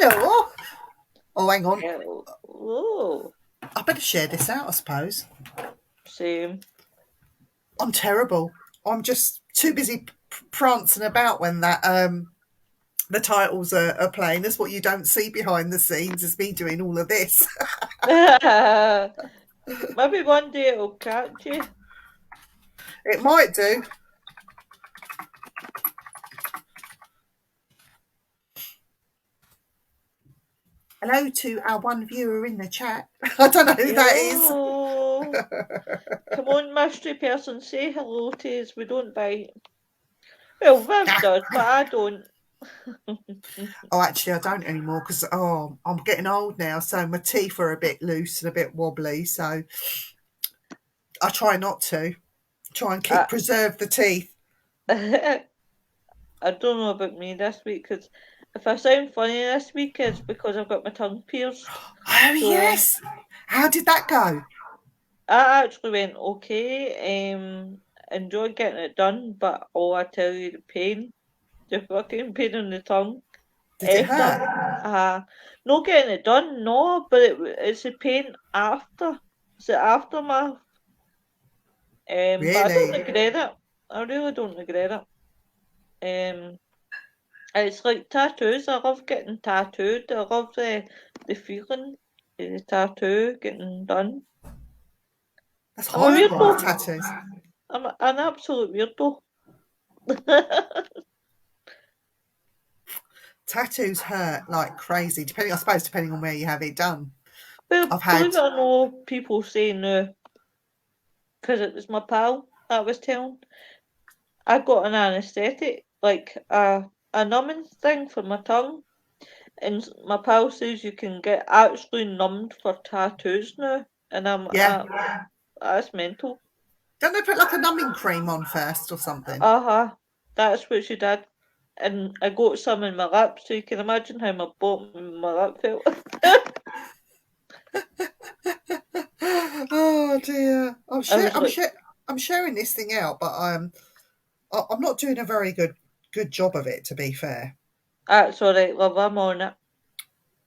Hello. Oh, hang on. Hello. I better share this out, I suppose. Same. I'm terrible. I'm just too busy prancing about when that the titles are playing. That's what you don't see behind the scenes is me doing all of this. Maybe one day it'll catch you. It might do. Hello to our one viewer in the chat. I don't know who that is. Hello. Come on, mystery person, say hello to us. We don't bite. Well, Viv does, but I don't. Oh, actually, I don't anymore because I'm getting old now, so my teeth are a bit loose and a bit wobbly. So I try not to. Try and preserve the teeth. I don't know about me this week because if I sound funny this week, it's because I've got my tongue pierced. Oh, So yes. How did that go? I actually went okay. Enjoyed getting it done, but I tell you, the fucking pain in the tongue. Did it Effed up. hurt? Not getting it done, no, but it's the pain after. It's the aftermath. But I don't Really? regret it. I really don't regret it. It's like tattoos. I love getting tattooed. I love the feeling of the tattoo getting done. That's I'm a horrible, weirdo. tattoos. I'm an absolute weirdo. Tattoos hurt like crazy, I suppose, depending on where you have it done. Well, I've had. believe it or not, people say no, because it was my pal that was telling. I got an anaesthetic, like a numbing thing for my tongue, and my pal says you can get actually numbed for tattoos now, and Yeah. that's mental. Don't they put like a numbing cream on first or something? That's what she did, and I got some in my lip, so you can imagine how my bottom of my lip felt. Oh dear. I was like, I'm sharing this thing out, but I'm not doing a very good job of it, to be fair. that's alright, love, I'm on it.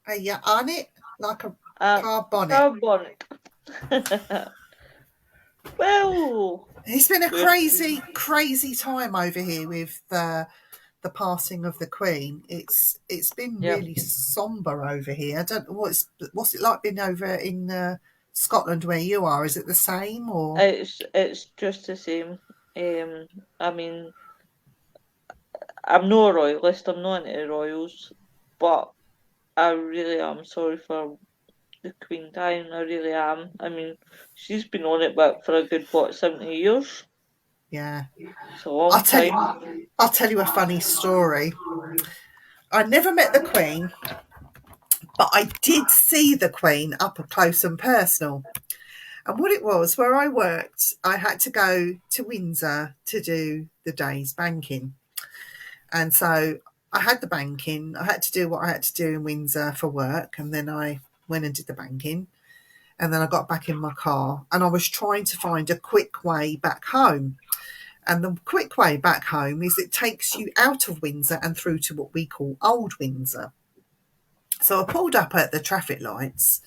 Are you on it like a Uh, car bonnet? carbonic. Well, It's been a good. crazy time over here with the passing of the Queen. It's been Yep. really somber over here. I don't know what's it like being over in Scotland where you are. Is it the same or? It's just the same. I mean, I'm no a royalist. I'm not into the royals, but I really am sorry for the Queen dying. I really am. I mean, she's been on it but for a good 70 years. Yeah, It's a long time. I'll tell you a funny story. I never met the Queen, but I did see the Queen up close and personal. And what it was, where I worked, I had to go to Windsor to do the day's banking. And so I had the banking. I had to do what I had to do in Windsor for work. And then I went and did the banking. And then I got back in my car and I was trying to find a quick way back home. And the quick way back home is it takes you out of Windsor and through to what we call Old Windsor. So I pulled up at the traffic lights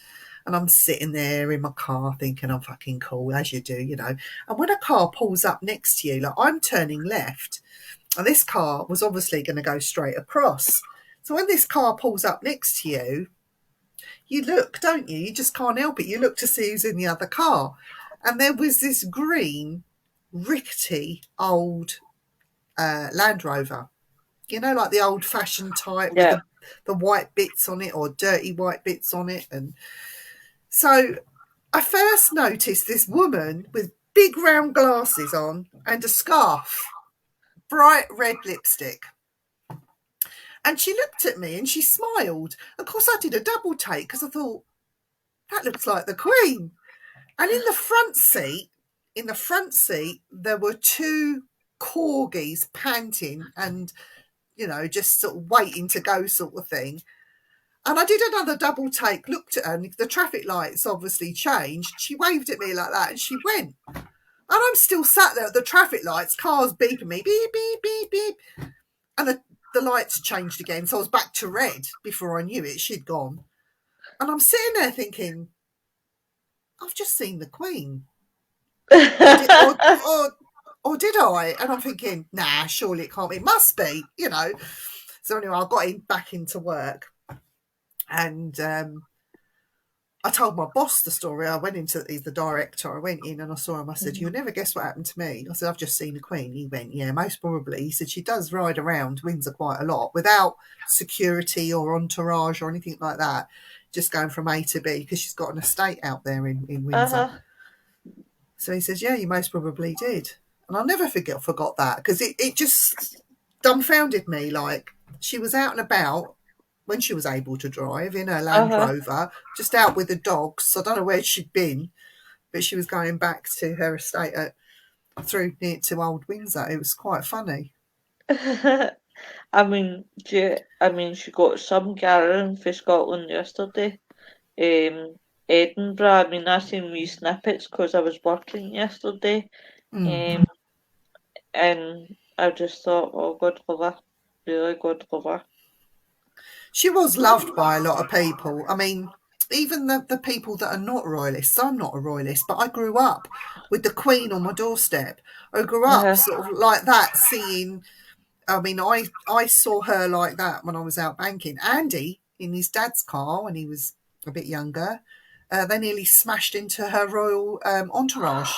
and I'm sitting there in my car thinking I'm fucking cool, as you do, you know. And when a car pulls up next to you, like I'm turning left, and this car was obviously going to go straight across. So when this car pulls up next to you, you look, don't you? You just can't help it. You look to see who's in the other car. And there was this green, rickety old Land Rover. You know, like the old fashioned type with Yeah. the white bits on it or dirty white bits on it. And so I first noticed this woman with big round glasses on and a scarf, bright red lipstick. And she looked at me and she smiled. Of course, I did a double take because I thought, that looks like the Queen. And in the front seat, there were two corgis panting and, you know, just sort of waiting to go sort of thing. And I did another double take, looked at her, and the traffic lights obviously changed. She waved at me like that and she went. And I'm still sat there at the traffic lights, cars beeping me, beep, beep, beep, beep. And the lights changed again, so I was back to red before I knew it. She'd gone, and I'm sitting there thinking, I've just seen the Queen, or did or did I? And I'm thinking, nah, surely it can't be. It must be, you know. So anyway, I got back into work, and I told my boss the story. I went into, he's the director. I went in and I saw him. I said, "You'll never guess what happened to me." I said, "I've just seen the Queen." He went, "Yeah, most probably." He said, "She does ride around Windsor quite a lot without security or entourage or anything like that, just going from A to B because she's got an estate out there in Windsor." Uh-huh. So he says, "Yeah, you most probably did." And I'll never forgot that, because it just dumbfounded me. Like, she was out and about when she was able to drive in her Land Uh-huh. Rover, just out with the dogs. I don't know where she'd been, but she was going back to her estate through near to Old Windsor. It was quite funny. I mean, she got some gathering for Scotland yesterday. Um, Edinburgh. I mean, I seen wee snippets because I was working yesterday. Mm. Um, and I just thought, oh, God love her. Really, God love her. She was loved by a lot of people. I mean, even the people that are not royalists. I'm not a royalist, but I grew up with the Queen on my doorstep. I grew up Uh-huh. sort of like that, seeing. I mean, I saw her like that when I was out banking. Andy, in his dad's car when he was a bit younger, they nearly smashed into her royal entourage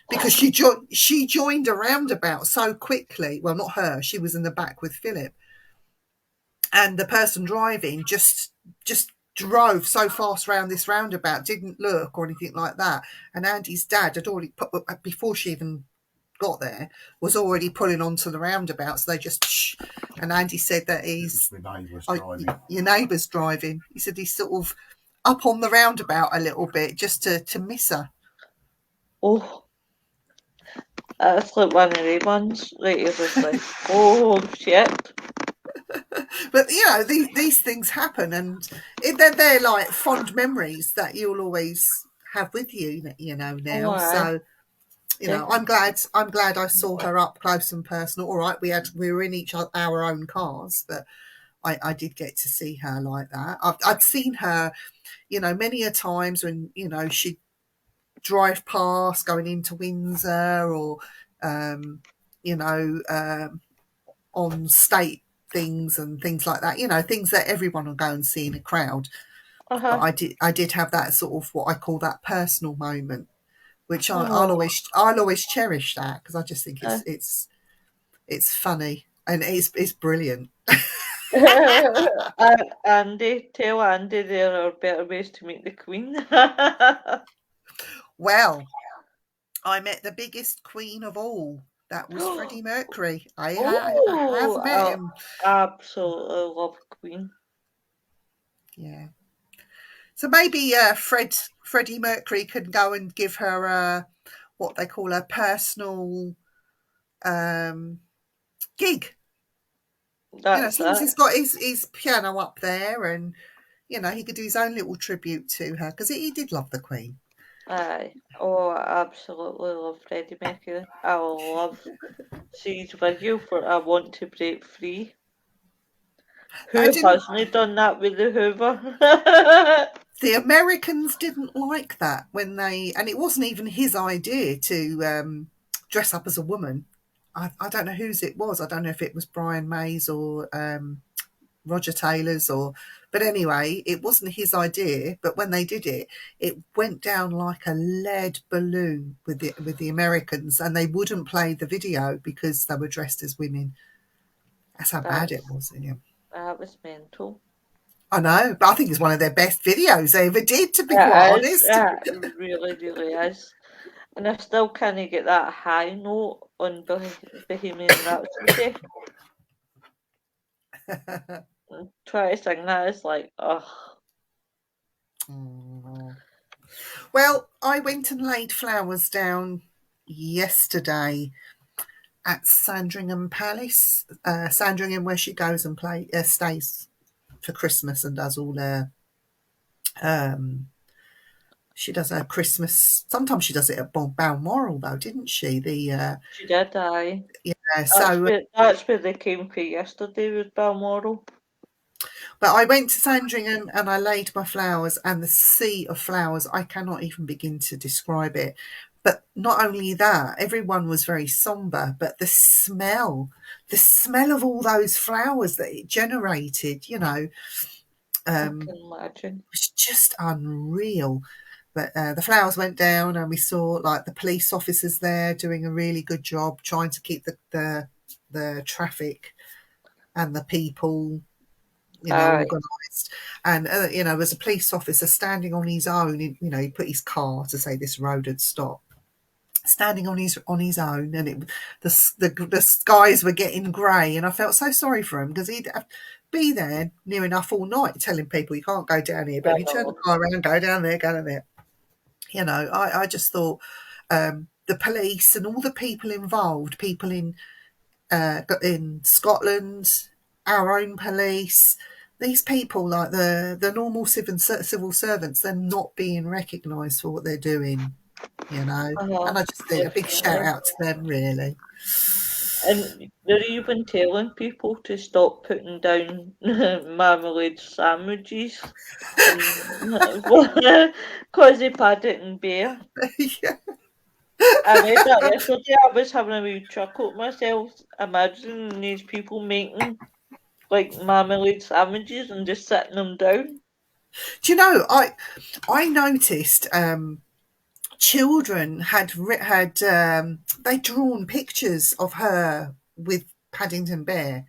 because she joined a roundabout so quickly. Well, not her; she was in the back with Philip, and the person driving just drove so fast round this roundabout, didn't look or anything like that. And Andy's dad had already put, before she even got there, was already pulling onto the roundabout. So they just shh. And Andy said that he's your neighbour's driving. He said he's sort of up on the roundabout a little bit just to miss her. Oh, that's like one of the ones. Like, you're just like, oh, shit. But you know, these things happen, and they're like fond memories that you'll always have with you. You know Oh, now, aye. so you know, I'm Definitely. glad. I'm glad I saw her up close and personal. All right, we were in our own cars, but I did get to see her like that. I'd seen her, you know, many a times when, you know, she'd drive past going into Windsor, or um, you know, on state things and things like that. You know, things that everyone will go and see in a crowd. But Uh-huh. I did have that sort of what I call that personal moment, which Oh. I'll always cherish that, because I just think Uh. it's funny and it's brilliant. Andy, tell Andy there are better ways to meet the Queen. Well, I met the biggest queen of all. That was Freddie Mercury. I have Oh, met him. I absolutely love Queen. Yeah. So maybe Freddie Mercury can go and give her what they call a personal um, gig. You know, That's as long as it. he's got his piano up there, and you know, he could do his own little tribute to her, because he did love the Queen. Aye. Oh, I absolutely love Freddie Mercury. I love see his video for I Want to Break Free. I Who didn't. hasn't done that with the Hoover? The Americans didn't like that when and it wasn't even his idea to dress up as a woman. I don't know whose it was. I don't know if it was Brian May's or Roger Taylor's, but anyway, it wasn't his idea. But when they did it, it went down like a lead balloon with the Americans, and they wouldn't play the video because they were dressed as women. That's how bad it That's was. Yeah. that was mental. I know, but I think it's one of their best videos they ever did, to be quite It is. honest. It really, really is. And I still can't get that high note on Bohemian Rhapsody. Try to sing that, it's like, ugh. Oh. Well, I went and laid flowers down yesterday at Sandringham Palace. Sandringham, where she goes and stays for Christmas and does all her. She does her Christmas. Sometimes she does it at Balmoral, though, didn't she? The She did die. Yeah, So, That's where they came for yesterday with Balmoral. but I went to Sandringham and I laid my flowers, and the sea of flowers, I cannot even begin to describe it. But not only that, everyone was very somber, but the smell of all those flowers that it generated, I um, can imagine. was just unreal. But the flowers went down, and we saw like the police officers there doing a really good job trying to keep the traffic and the people, Aye. organised. And there was a police officer standing on his own. He put his car to say this road had stopped. Standing on his own, and the skies were getting grey, and I felt so sorry for him because he'd have be there near enough all night telling people you can't go down here, but I if you turn the know. car around, go down there, go down there. I just thought the police and all the people involved, people in Scotland, our own police, these people like the normal civil servants, they're not being recognised for what they're doing, and I just think a big shout Definitely. out to them, really. And they're even telling people to stop putting down marmalade sandwiches because they Paddington Bear. Yeah. I read that yesterday. I was having a wee chuckle at myself, imagining these people making like marmalade sandwiches and just setting them down. Do you know, I noticed children had they drawn pictures of her with Paddington Bear,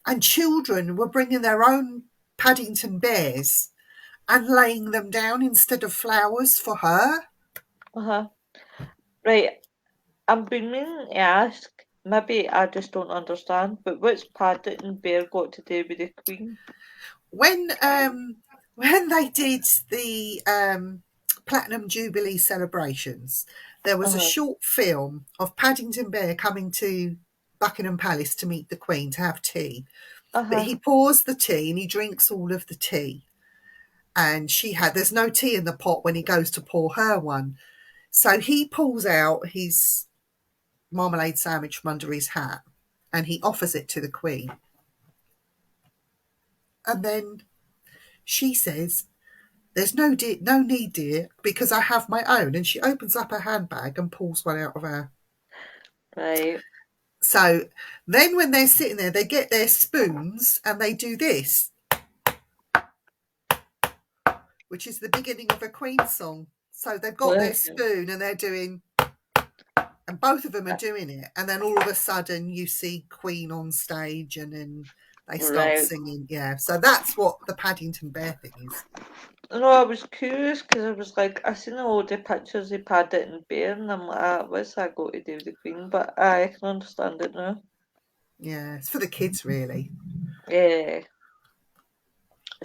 and children were bringing their own Paddington Bears and laying them down instead of flowers for her. Uh-huh. Right. I've been meaning to ask, maybe I just don't understand, but what's Paddington Bear got to do with the Queen? When they did the Platinum Jubilee celebrations, there was a Uh-huh. short film of Paddington Bear coming to Buckingham Palace to meet the Queen to have tea. But Uh-huh. he pours the tea and he drinks all of the tea. And there's no tea in the pot when he goes to pour her one. So he pulls out his marmalade sandwich from under his hat and he offers it to the Queen. And then she says, "There's no need, dear, because I have my own." And she opens up her handbag and pulls one out of her. Right. So then when they're sitting there, they get their spoons and they do this, which is the beginning of a Queen song. So they've got their Brilliant. spoon and they're doing, and both of them are doing it. And then all of a sudden you see Queen on stage and then they start Right. singing. Yeah. So that's what the Paddington Bear thing is. No, I was curious because I was like, I seen all the pictures of Paddington Bear and I'm like, what's that got to do with the Queen? But I can understand it now. Yeah. It's for the kids, really. Yeah.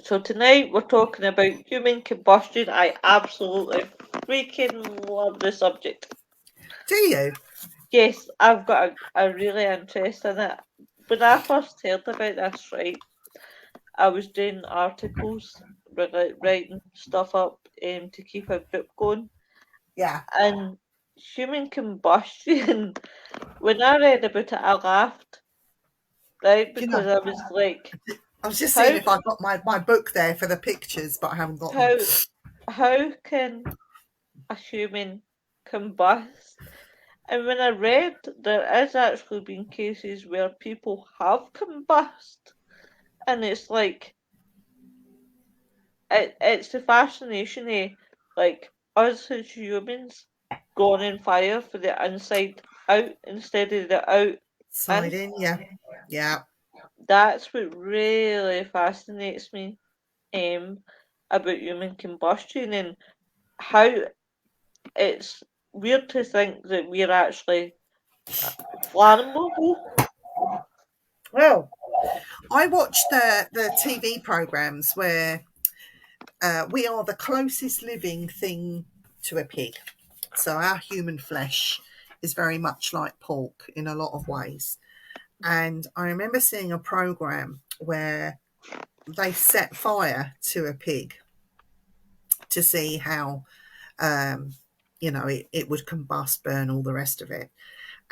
So tonight we're talking about human combustion. I absolutely freaking love the subject. Do you? Yes, I've got a really interest in it. When I first heard about this, right, I was doing articles, writing stuff up to keep a group going. Yeah. And human combustion, when I read about it, I laughed, right, Do you know? because I was like, I was just seeing how, if I've got my book there for the pictures, but I haven't got them. how, how can a human combust? And when I read, there is actually been cases where people have combust, and it's like it's the fascination of like us as humans going in fire for the inside out instead of the out Side in. in, yeah. Yeah. That's what really fascinates me about human combustion and how it's weird to think that we're actually flammable. Well, I watched the TV programs where we are the closest living thing to a pig. So our human flesh is very much like pork in a lot of ways. And I remember seeing a program where they set fire to a pig to see how it would combust, burn, all the rest of it.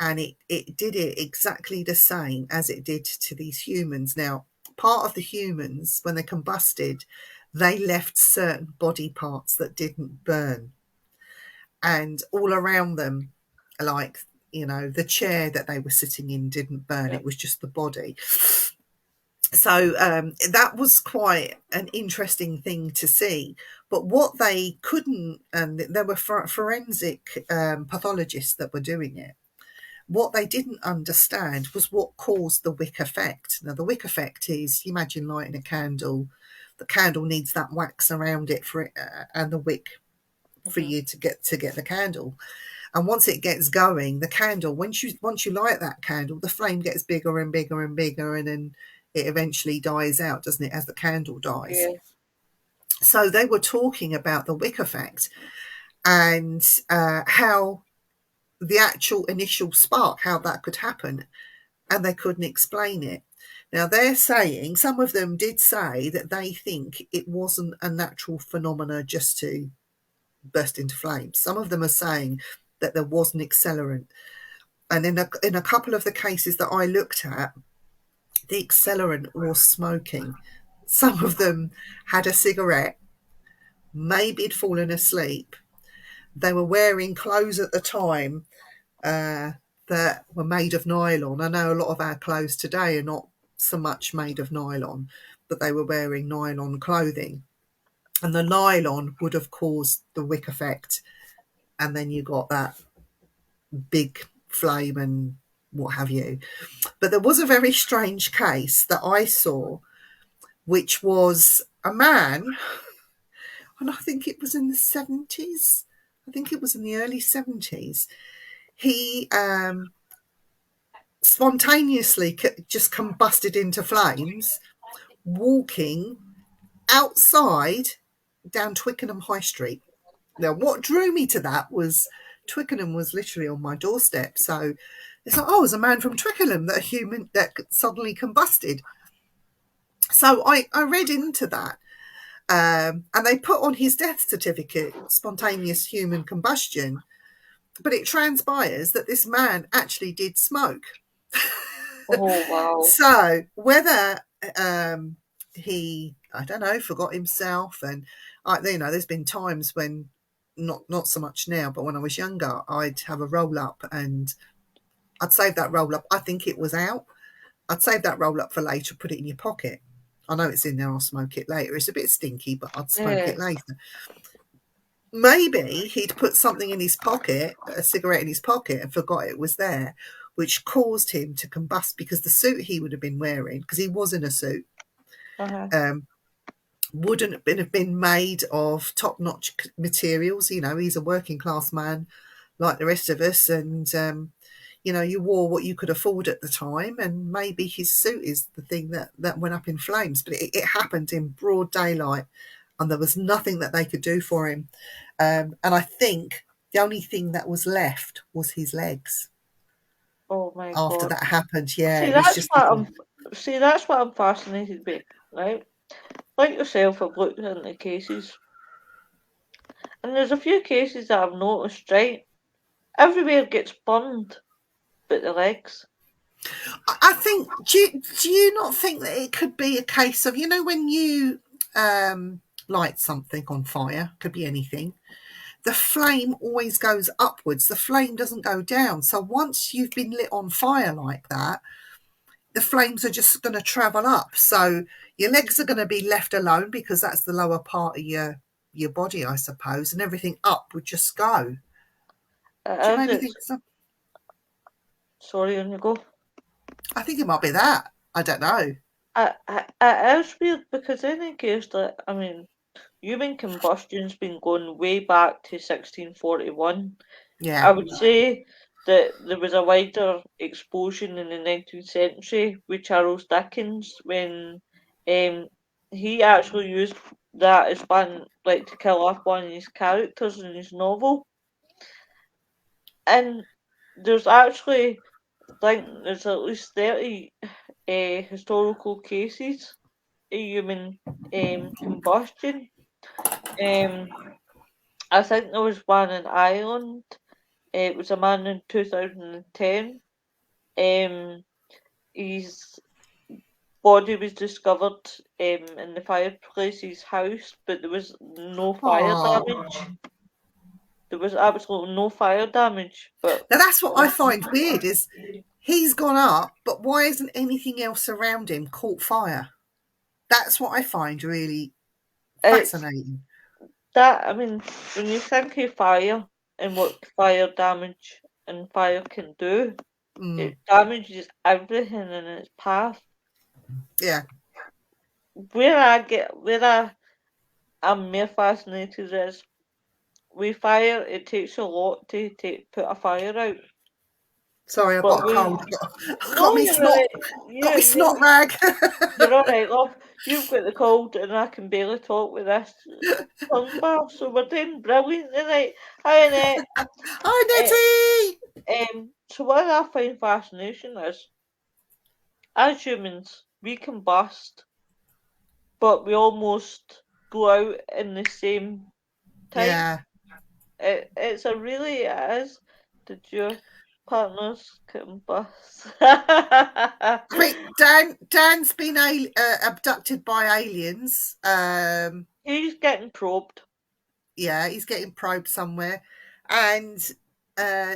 and it did it exactly the same as it did to these humans. Now, part of the humans, when they combusted, they left certain body parts that didn't burn, and all around them, like, the chair that they were sitting in didn't burn. Yep. It was just the body. So that was quite an interesting thing to see. But what they couldn't, and there were forensic pathologists that were doing it, what they didn't understand was what caused the wick effect. Now, the wick effect is, you imagine lighting a candle. The candle needs that wax around it for it, and the wick for you to get the candle. And once it gets going, the candle, once you light that candle, the flame gets bigger and bigger and bigger, and then it eventually dies out, doesn't it, as the candle dies? Yeah. So they were talking about the wick effect and how the actual initial spark, how that could happen, and they couldn't explain it. Now, they're saying, some of them did say that they think it wasn't a natural phenomena just to burst into flames. Some of them are saying that there was an accelerant. And in a couple of the cases that I looked at, the accelerant was smoking. Some of them had a cigarette, maybe had fallen asleep. They were wearing clothes at the time that were made of nylon. I know a lot of our clothes today are not so much made of nylon, but they were wearing nylon clothing. And the nylon would have caused the wick effect. And then you got that big flame and what have you. But there was a very strange case that I saw, which was a man, and I think it was in the 70s. I think it was in the early 70s. He spontaneously just combusted into flames, walking outside down Twickenham High Street. Now, what drew me to that was Twickenham was literally on my doorstep. So it's like, oh, it was a man from Twickenham that suddenly combusted. So I read into that. And they put on his death certificate spontaneous human combustion, but it transpires that this man actually did smoke. Oh, wow. So whether he, I don't know, forgot himself, and there's been times when, not so much now, but when I was younger, I'd have a roll up and I'd save that roll up. I think it was out. I'd save that roll up for later, put it in your pocket. I know it's in there, I'll smoke it later. It's a bit stinky, but I'd smoke it later. Maybe he'd put something in his pocket, a cigarette in his pocket, and forgot it was there, which caused him to combust, because the suit he would have been wearing, because he was in a suit, wouldn't have been made of top-notch materials. He's a working class man like the rest of us, and you wore what you could afford at the time, and maybe his suit is the thing that went up in flames. But it happened in broad daylight, and there was nothing that they could do for him. And I think the only thing that was left was his legs. Oh my After God. that happened, yeah. See, that's what I'm fascinated by, right? Like yourself, I've looked into cases, and there's a few cases that I've noticed, right? Everywhere gets burned, but the legs. I think, do you not think that it could be a case of, when you light something on fire, could be anything, the flame always goes upwards. The flame doesn't go down. So once you've been lit on fire like that, the flames are just going to travel up. So your legs are going to be left alone, because that's the lower part of your body, I suppose, and everything up would just go. Do you maybe think so? Sorry, on you go. I think it might be that. I don't know. It is weird, because in the case that, human combustion's been going way back to 1641. Yeah. I would say that there was a wider explosion in the 19th century with Charles Dickens, when he actually used that as to kill off one of his characters in his novel. And there's actually, I think there's at least 30 historical cases of human combustion. I think there was one in Ireland It was a man in 2010. His body was discovered in the fireplace's house, but there was no fire Oh, damage. There was absolutely no fire damage, but now that's what I find weird is he's gone up, but why isn't anything else around him caught fire? That's what I find really it's fascinating. that, I mean, when you think of fire and what fire damage and fire can do, Mm, it damages everything in its path. yeah, Where I'm more fascinated is with fire, it takes a lot to put a fire out. sorry, I've got But a we, cold. I've no, you're right. got me snot You, rag. you're all right, love. You've got the cold, and I can barely talk with this tongue bar, so we're doing brilliant tonight. Hi, Annette. Hi, Nettie. So what I find fascination is, as humans, we combust, but we almost go out in the same time. Yeah, It's a really it is. Did your partners combust? I mean Dan's been abducted by aliens. He's getting probed. Yeah, he's getting probed somewhere, and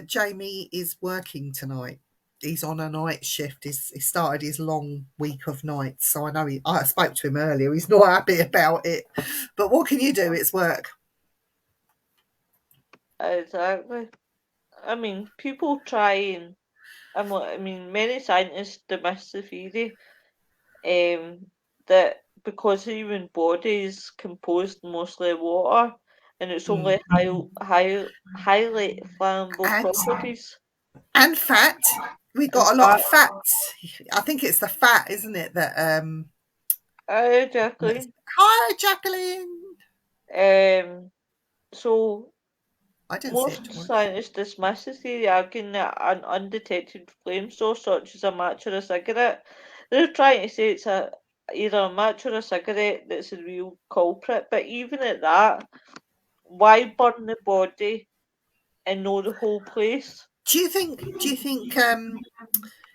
Jamie is working tonight. He's on a night shift. He started his long week of nights, so I know I spoke to him earlier. He's not happy about it, but what can you do? It's work. Exactly. I mean, people try and I mean, many scientists dismiss the theory that because the human body is composed mostly of water and it's Mm. only highly flammable And properties. fat. We In got a lot of fact, fats. I think it's the fat, isn't it? exactly. Hi, Jacqueline. Um, so I didn't see it most twice. scientists dismiss the theory, arguing that an undetected flame source, such as a match or a cigarette, they're trying to say it's either a match or a cigarette that's the real culprit. But even at that, why burn the body and know the whole place? Do you think? Do you think?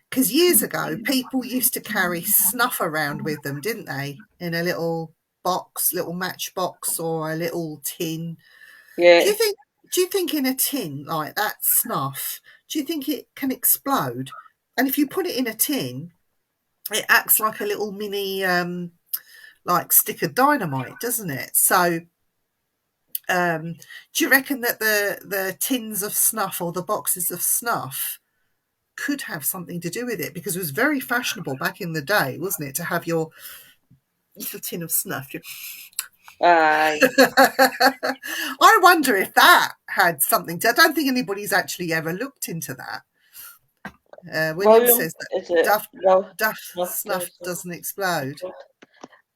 Because years ago, people used to carry snuff around with them, didn't they? In a little box, little matchbox, or a little tin. Do Yeah. you think? Do you think in a tin like that snuff? Do you think it can explode? And if you put it in a tin, it acts like a little mini, like stick of dynamite, doesn't it? So, do you reckon that the tins of snuff or the boxes of snuff could have something to do with it? Because it was very fashionable back in the day, wasn't it, to have your little tin of snuff. Aye. I wonder if that had something to. I don't think anybody's actually ever looked into that. William William, says that is it Duff Ralph Duff snuff Snuffles? doesn't explode.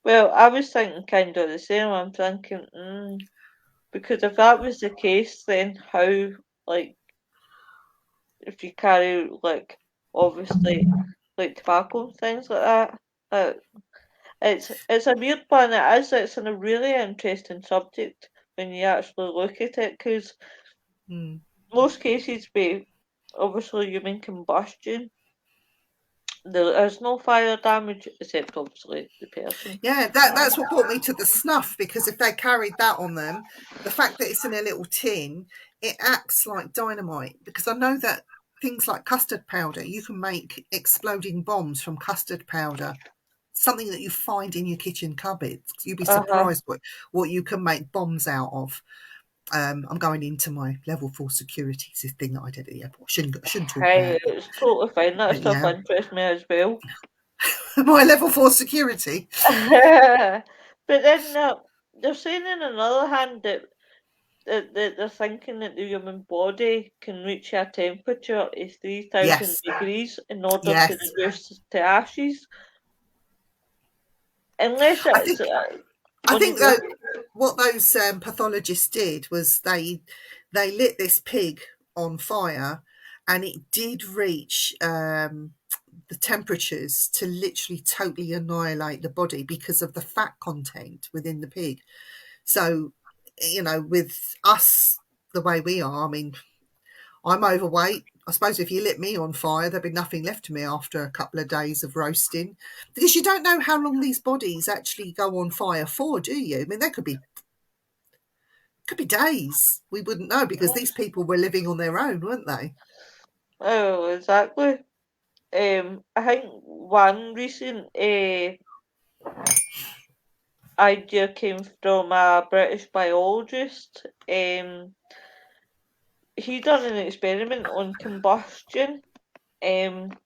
Well, I was thinking kind of the same. I'm thinking, because if that was the case, then how, like, if you carry, like, obviously, like tobacco and things like that, uh, it's a weird one. It is. It's a really interesting subject when you actually look at it, because Hmm. most cases be obviously human combustion. There is no fire damage except obviously the person. Yeah, that's what brought me to the snuff, because if they carried that on them, the fact that it's in a little tin, it acts like dynamite. Because I know that things like custard powder, you can make exploding bombs from custard powder, something that you find in your kitchen cupboards. You'd be Uh huh. surprised what you can make bombs out of. I'm going into my level 4 security. It's a thing that I did at the airport. Shouldn't talk Hey, about, it's totally fine. That but stuff yeah, interests me as well. my level 4 security. But then they're saying on another hand that they're thinking that the human body can reach a temperature of 3,000 Yes, degrees in order to yes. reduce to ashes. Unless I it's think I on think the though what those pathologists did was they lit this pig on fire, and it did reach the temperatures to literally totally annihilate the body because of the fat content within the pig. So, with us the way we are, I mean, I'm overweight. I suppose if you lit me on fire, there'd be nothing left of me after a couple of days of roasting. Because you don't know how long these bodies actually go on fire for, do you? I mean, there could be days. We wouldn't know because these people were living on their own, weren't they? Oh, exactly. I think one recent idea came from a British biologist. He done an experiment on combustion, and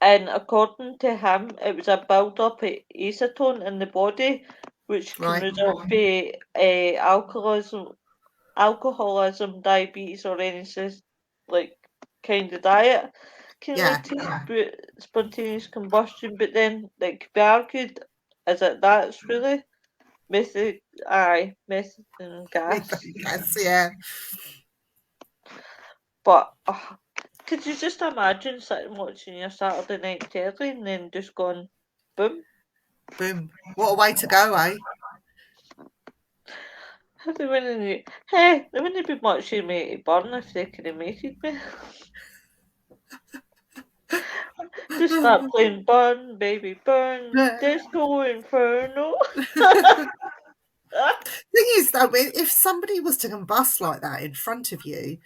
according to him, it was a build-up of acetone in the body, which can Right. result in alcoholism, diabetes, or any like kind of diet can Yeah. lead to spontaneous combustion. But then it could be argued, is it that's really methane gas? Yes, yeah. But could you just imagine sitting watching your Saturday night telly and then just going boom? Boom. What a way to go, eh? They wouldn't be much of me to burn if they could have mated me. Just start playing Burn, Baby Burn, Disco Inferno. Thing is, though, if somebody was to combust like that in front of you,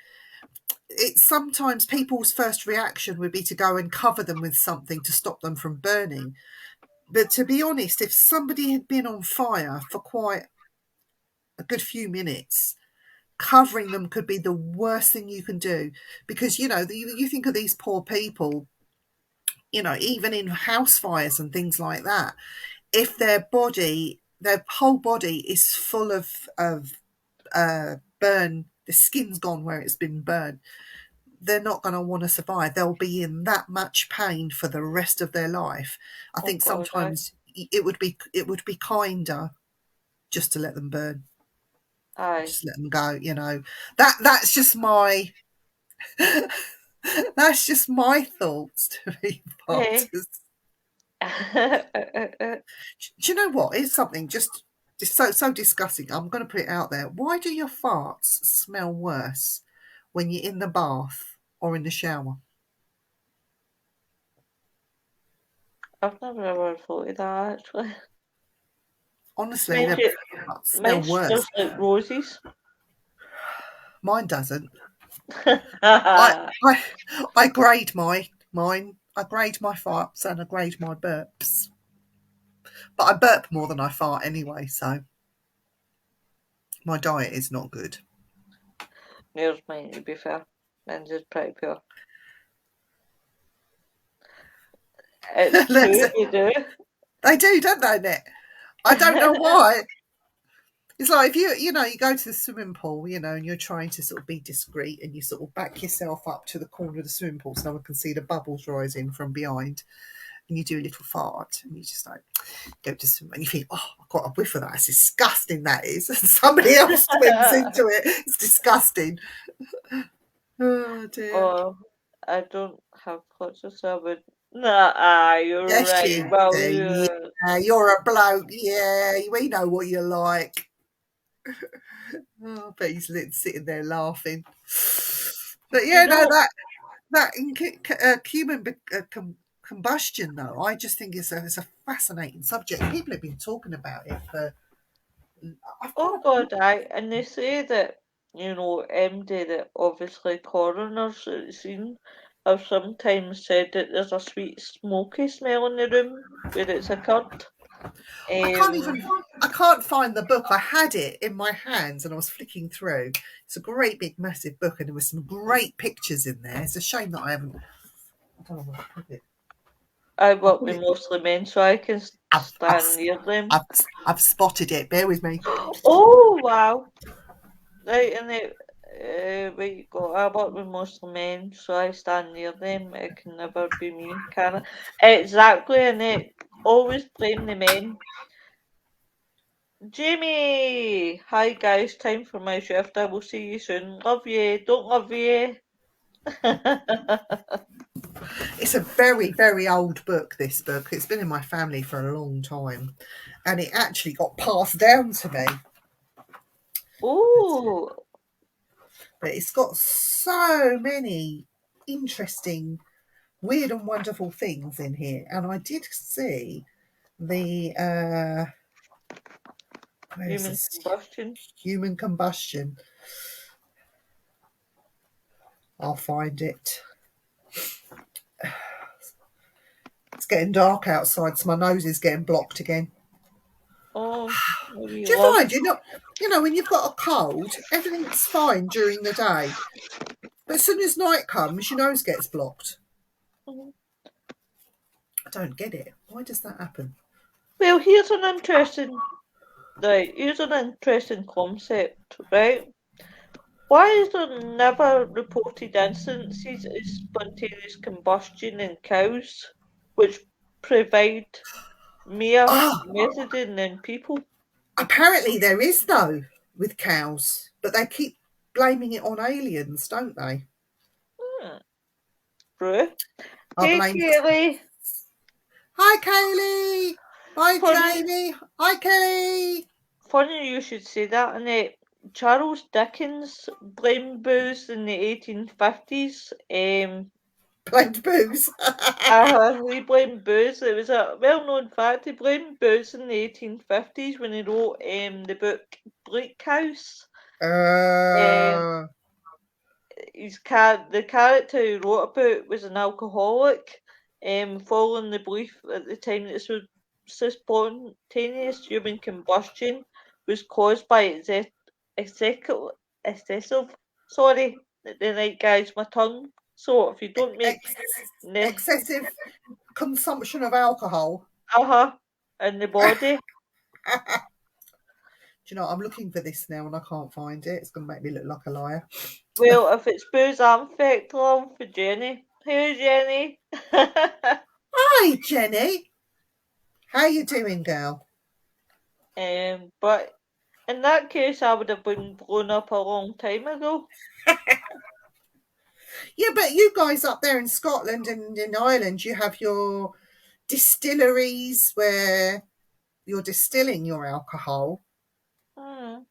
it's sometimes people's first reaction would be to go and cover them with something to stop them from burning. But to be honest, if somebody had been on fire for quite a good few minutes, covering them could be the worst thing you can do. Because, you think of these poor people, even in house fires and things like that, if their whole body is full of burn, the skin's gone where it's been burned, they're not going to want to survive. They'll be in that much pain for the rest of their life. I think sometimes it would be kinder just to let them burn. Aye. Just let them go. That's just my that's just my thoughts, to be honest. Do you know what? It's something just so disgusting. I'm going to put it out there. Why do your farts smell worse when you're in the bath or in the shower? I've never ever thought of that actually. Honestly, they smell Mine worse. smells like roses. Mine doesn't. I grade mine. I grade my farts and I grade my burps. But I burp more than I fart anyway, so my diet is not good. Yours mine, to be fair. Mine's is pretty pure. It's true, they do. They do, don't they, Nick? I don't know why. It's like if you go to the swimming pool, and you're trying to sort of be discreet and you sort of back yourself up to the corner of the swimming pool so no one can see the bubbles rising from behind, and you do a little fart and you just like go to swim and you think, oh, I've got a whiff of that. It's disgusting, that is. And somebody else swims into it. It's disgusting. Oh, dear. Oh, I don't have clutch of salmon. Nah, you're yes, right. You well, do. Yeah, you're a bloke. Yeah, we know what you're like. Oh, I bet he's sitting there laughing. But yeah, that human combustion, though, I just think it's a fascinating subject. People have been talking about it for. Oh God, and they say that MD, that obviously coroners at the scene have sometimes said that there's a sweet smoky smell in the room where it's occurred. I can't find the book. I had it in my hands and I was flicking through. It's a great big massive book and there were some great pictures in there. It's a shame that I don't know where to put it. I work with mostly men, so I can stand near them. I've spotted it. Bear with me. Oh wow! Right, and where you go? I work with mostly men, so I stand near them. It can never be me, can it? Exactly, and they always blame the men. Jamie! Hi guys, time for my shift. I will see you soon. Love you. Don't love you. It's a very, very old book, this book. It's been in my family for a long time. And it actually got passed down to me. Oh! but it's got so many interesting, weird and wonderful things in here. And I did see the where's Human this? combustion. Human combustion. I'll find it. It's getting dark outside, so my nose is getting blocked again. Oh, Do you find you know, when you've got a cold, everything's fine during the day, but as soon as night comes, your nose gets blocked. Mhm. I don't get it. Why does that happen? Well, here's an interesting concept, right? Why is there never reported instances of spontaneous combustion in cows, which provide more Ah, methane than people? apparently there is though with cows, but they keep blaming it on aliens, don't they? Hmm, true. I Hey, blame. Kaylee. Hi, Kaylee. Hi, Funny, Jamie. Hi, Kelly. funny you should say that, Annette. Charles Dickens blamed booze in the 1850s. Blamed booze. He blamed booze. It was a well-known fact. He blamed booze in the 1850s when he wrote the book Bleak House. Um, uh, the character who wrote about was an alcoholic, following the belief at the time that spontaneous human combustion was caused by excessive. Sorry, the night guys, my tongue. So if you don't make ex- the excessive consumption of alcohol. in the body. Do you know, I'm looking for this now and I can't find it. It's going to make me look like a liar. Well, if it's booze, I'm fake love for Jenny. Hey, Jenny. Hi, Jenny. How you doing, girl? But in that case, I would have been blown up a long time ago. Yeah, but you guys up there in Scotland and in Ireland, you have your distilleries where you're distilling your alcohol. Hmm.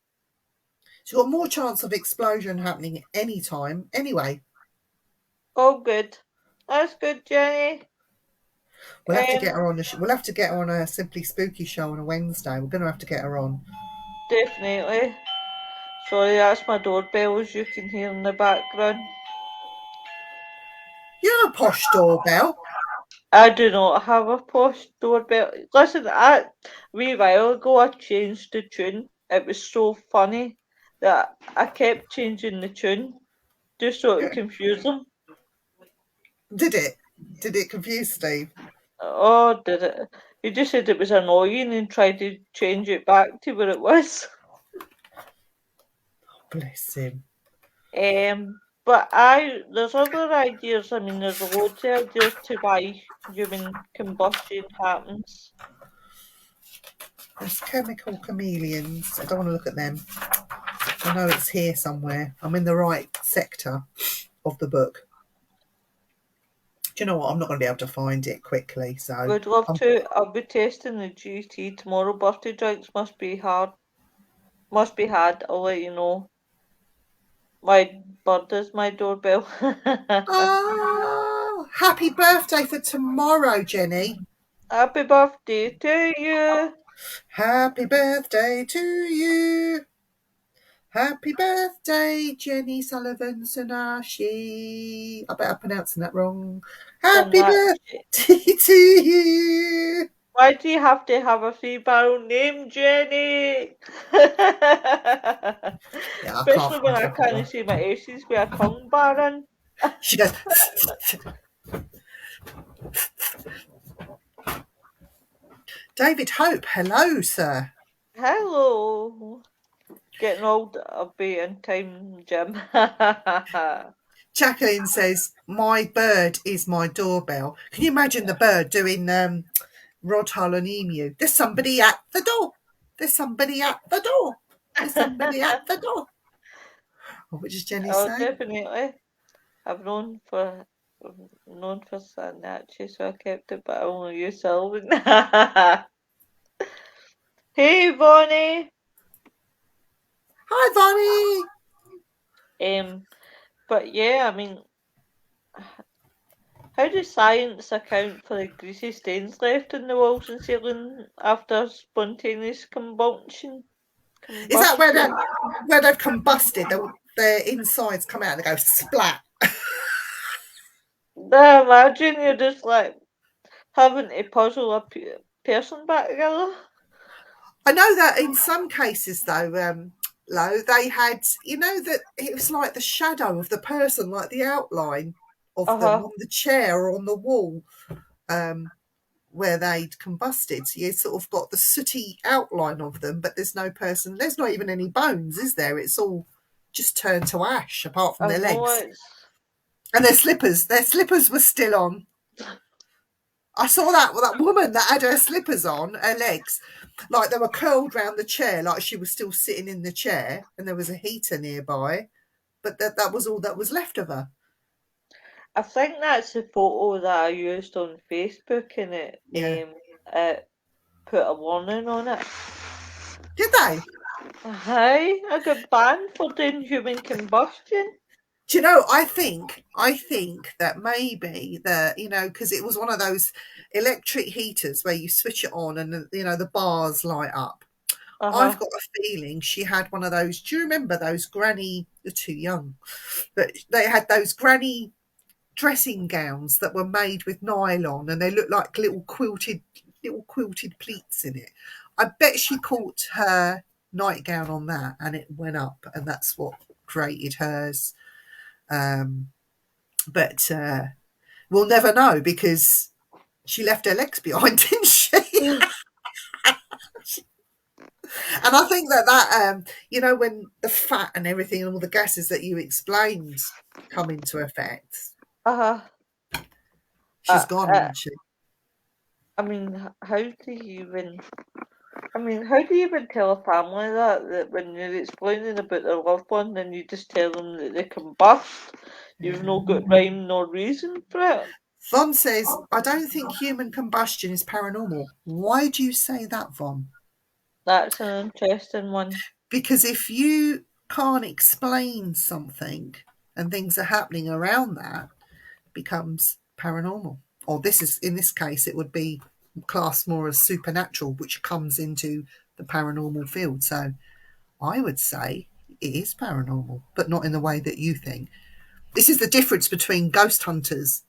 So you've got more chance of explosion happening any time. Anyway, Oh, good. That's good, Jenny. we'll have to get Um, her on. We'll have to get her on a Simply Spooky show on a Wednesday. We're going to have to get her on. Definitely. Sorry, that's my doorbell, as you can hear in the background. You're a posh doorbell. I do not have a posh doorbell. Listen, a wee while ago I changed the tune. It was so funny that I kept changing the tune just so it confused them. Did it? Did it confuse Steve? Oh, did it? He just said it was annoying and tried to change it back to where it was. Bless him. But there's other ideas. I mean, there's loads of ideas to why human combustion happens. There's chemical chameleons. I don't want to look at them. I know it's here somewhere. I'm in the right sector of the book. Do you know what? I'm not going to be able to find it quickly. So Would love to. I'll be testing the GT tomorrow. Birthday drinks must be hard. Must be hard. I'll let you know. My bird is my doorbell. oh, happy birthday for tomorrow, Jenny. Happy birthday to you. Happy birthday to you. Happy birthday, Jenny Sullivan Sanashi. I bet I'm pronouncing that wrong. Happy birthday to you. Why do you have to have a three-barrel name, Jenny? Yeah, Especially when I can't see my S's with a tongue bar in. She goes. David Hope, hello, sir. Hello. Getting old, I'll be in time, Jim. Jacqueline says, my bird is my doorbell. Can you imagine the bird doing Rod Hull and Emu? There's somebody at the door. There's somebody at the door. There's somebody at the door. Oh, what does Jenny say? Definitely. I've known for saying that actually, so I kept it, but I only use Sylvan. Hey, Bonnie. Hi, Bonnie. But yeah, I mean, how does science account for the greasy stains left in the walls and ceiling after spontaneous combustion? Is that Combustion. where they've combusted, their insides come out and they go splat? Now imagine you're just like having to puzzle a person back together. I know that in some cases, though, Lo, they had, that it was like the shadow of the person, like the outline of them Uh-huh. on the chair or on the wall, um, where they'd combusted. So you sort of got the sooty outline of them, but there's no person. There's not even any bones, is there? It's all just turned to ash, apart from I their know legs it's and their slippers. Their slippers were still on. I saw that woman that had her slippers on, her legs, like they were curled round the chair, like she was still sitting in the chair, and there was a heater nearby. But that was all that was left of her. I think that's the photo that I used on Facebook and Yeah. it put a warning on it. Did they? Aye, I got banned for doing human combustion. Do you know? I think that maybe because it was one of those electric heaters where you switch it on and the bars light up. I've Uh-huh. got a feeling she had one of those. Do you remember those granny? You're too young, but they had those granny dressing gowns that were made with nylon and they looked like little quilted pleats in it. I bet she caught her nightgown on that and it went up, and that's what created hers. Um, but we'll never know because she left her legs behind, didn't she? And I think that when the fat and everything and all the gases that you explained come into effect, Uh-huh. she's Uh, gone, uh, isn't she? I mean, how do you even? I mean, how do you even tell a family that when you're explaining about their loved one, and you just tell them that they combust? You've no good rhyme nor reason for it. Von says, I don't think human combustion is paranormal. Why do you say that, Von? That's an interesting one. Because if you can't explain something and things are happening around that, it becomes paranormal. Or in this case, it would be classed more as supernatural, which comes into the paranormal field. So I would say it is paranormal, but not in the way that you think. This is the difference between ghost hunters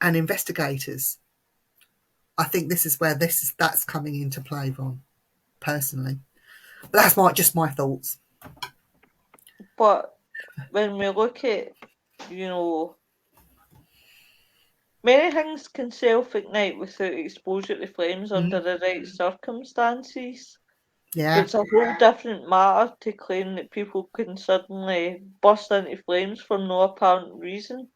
and investigators. I think this is where that's coming into play, Von, personally. But that's just my thoughts. But when we look at, you know, many things can self-ignite without exposure to flames under Mm. the right circumstances. Yeah. It's a whole different matter to claim that people can suddenly burst into flames for no apparent reason.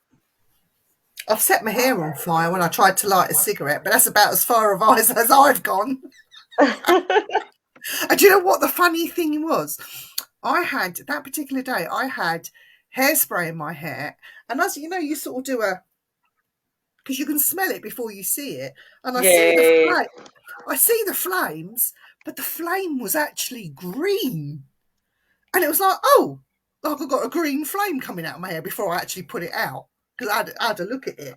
I've set my hair on fire when I tried to light a cigarette, but that's about as far as I've gone. And do you know what the funny thing was? I had that particular day, I had hairspray in my hair, and as you know, you sort of do because you can smell it before you see it, and Yeah. I see the flames, but the flame was actually green, and it was like, oh, like I got a green flame coming out of my hair before I actually put it out because I had a look at it.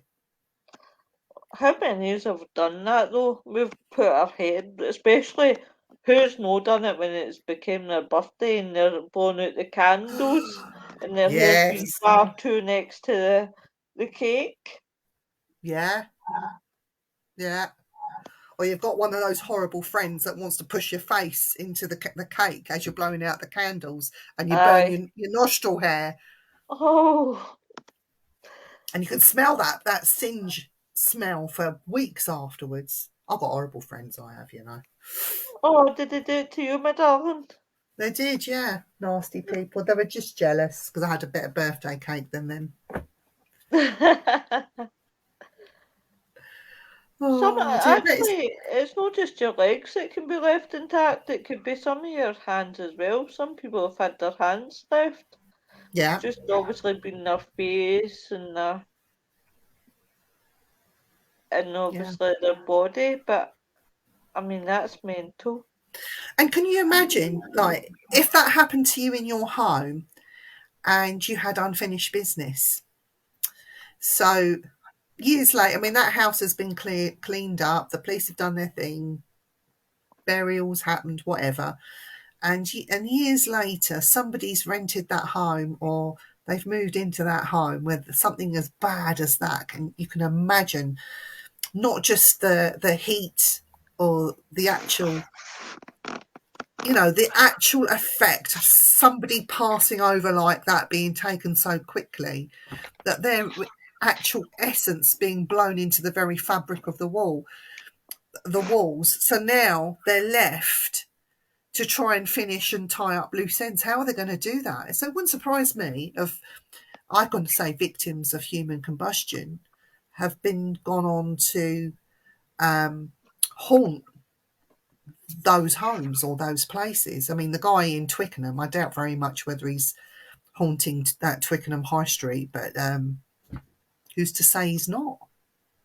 How many of us have done that though? We've put our head, especially who's no done it when it's became their birthday and they're blowing out the candles and their hair's been Yes, far too next to the cake. yeah, yeah. Or you've got one of those horrible friends that wants to push your face into the cake as you're blowing out the candles, and you burn Aye. your nostril hair, Oh, and you can smell that singe smell for weeks afterwards. I've got horrible friends, I have. oh, did they do it to you, my darling? They did, yeah. Nasty people. They were just jealous because I had a better birthday cake than them. Some Oh dear, but actually, it's not just your legs that can be left intact. It could be some of your hands as well. Some people have had their hands left. It's yeah. just obviously been their face and Yeah. obviously their body. But I mean, that's mental. And can you imagine, like, if that happened to you in your home and you had unfinished business. So years later, I mean, that house has been cleaned up. The police have done their thing. Burials happened, whatever. And years later, somebody's rented that home, or they've moved into that home where something as bad as that, and you can imagine not just the heat or the actual, the actual effect of somebody passing over like that being taken so quickly, that their actual essence being blown into the very fabric of the walls. So now they're left to try and finish and tie up loose ends. How are they going to do that? So it wouldn't surprise me if, I'm going to say, victims of human combustion have been gone on to haunt those homes or those places. I mean, the guy in Twickenham, I doubt very much whether he's haunting that Twickenham High Street, but who's to say he's not?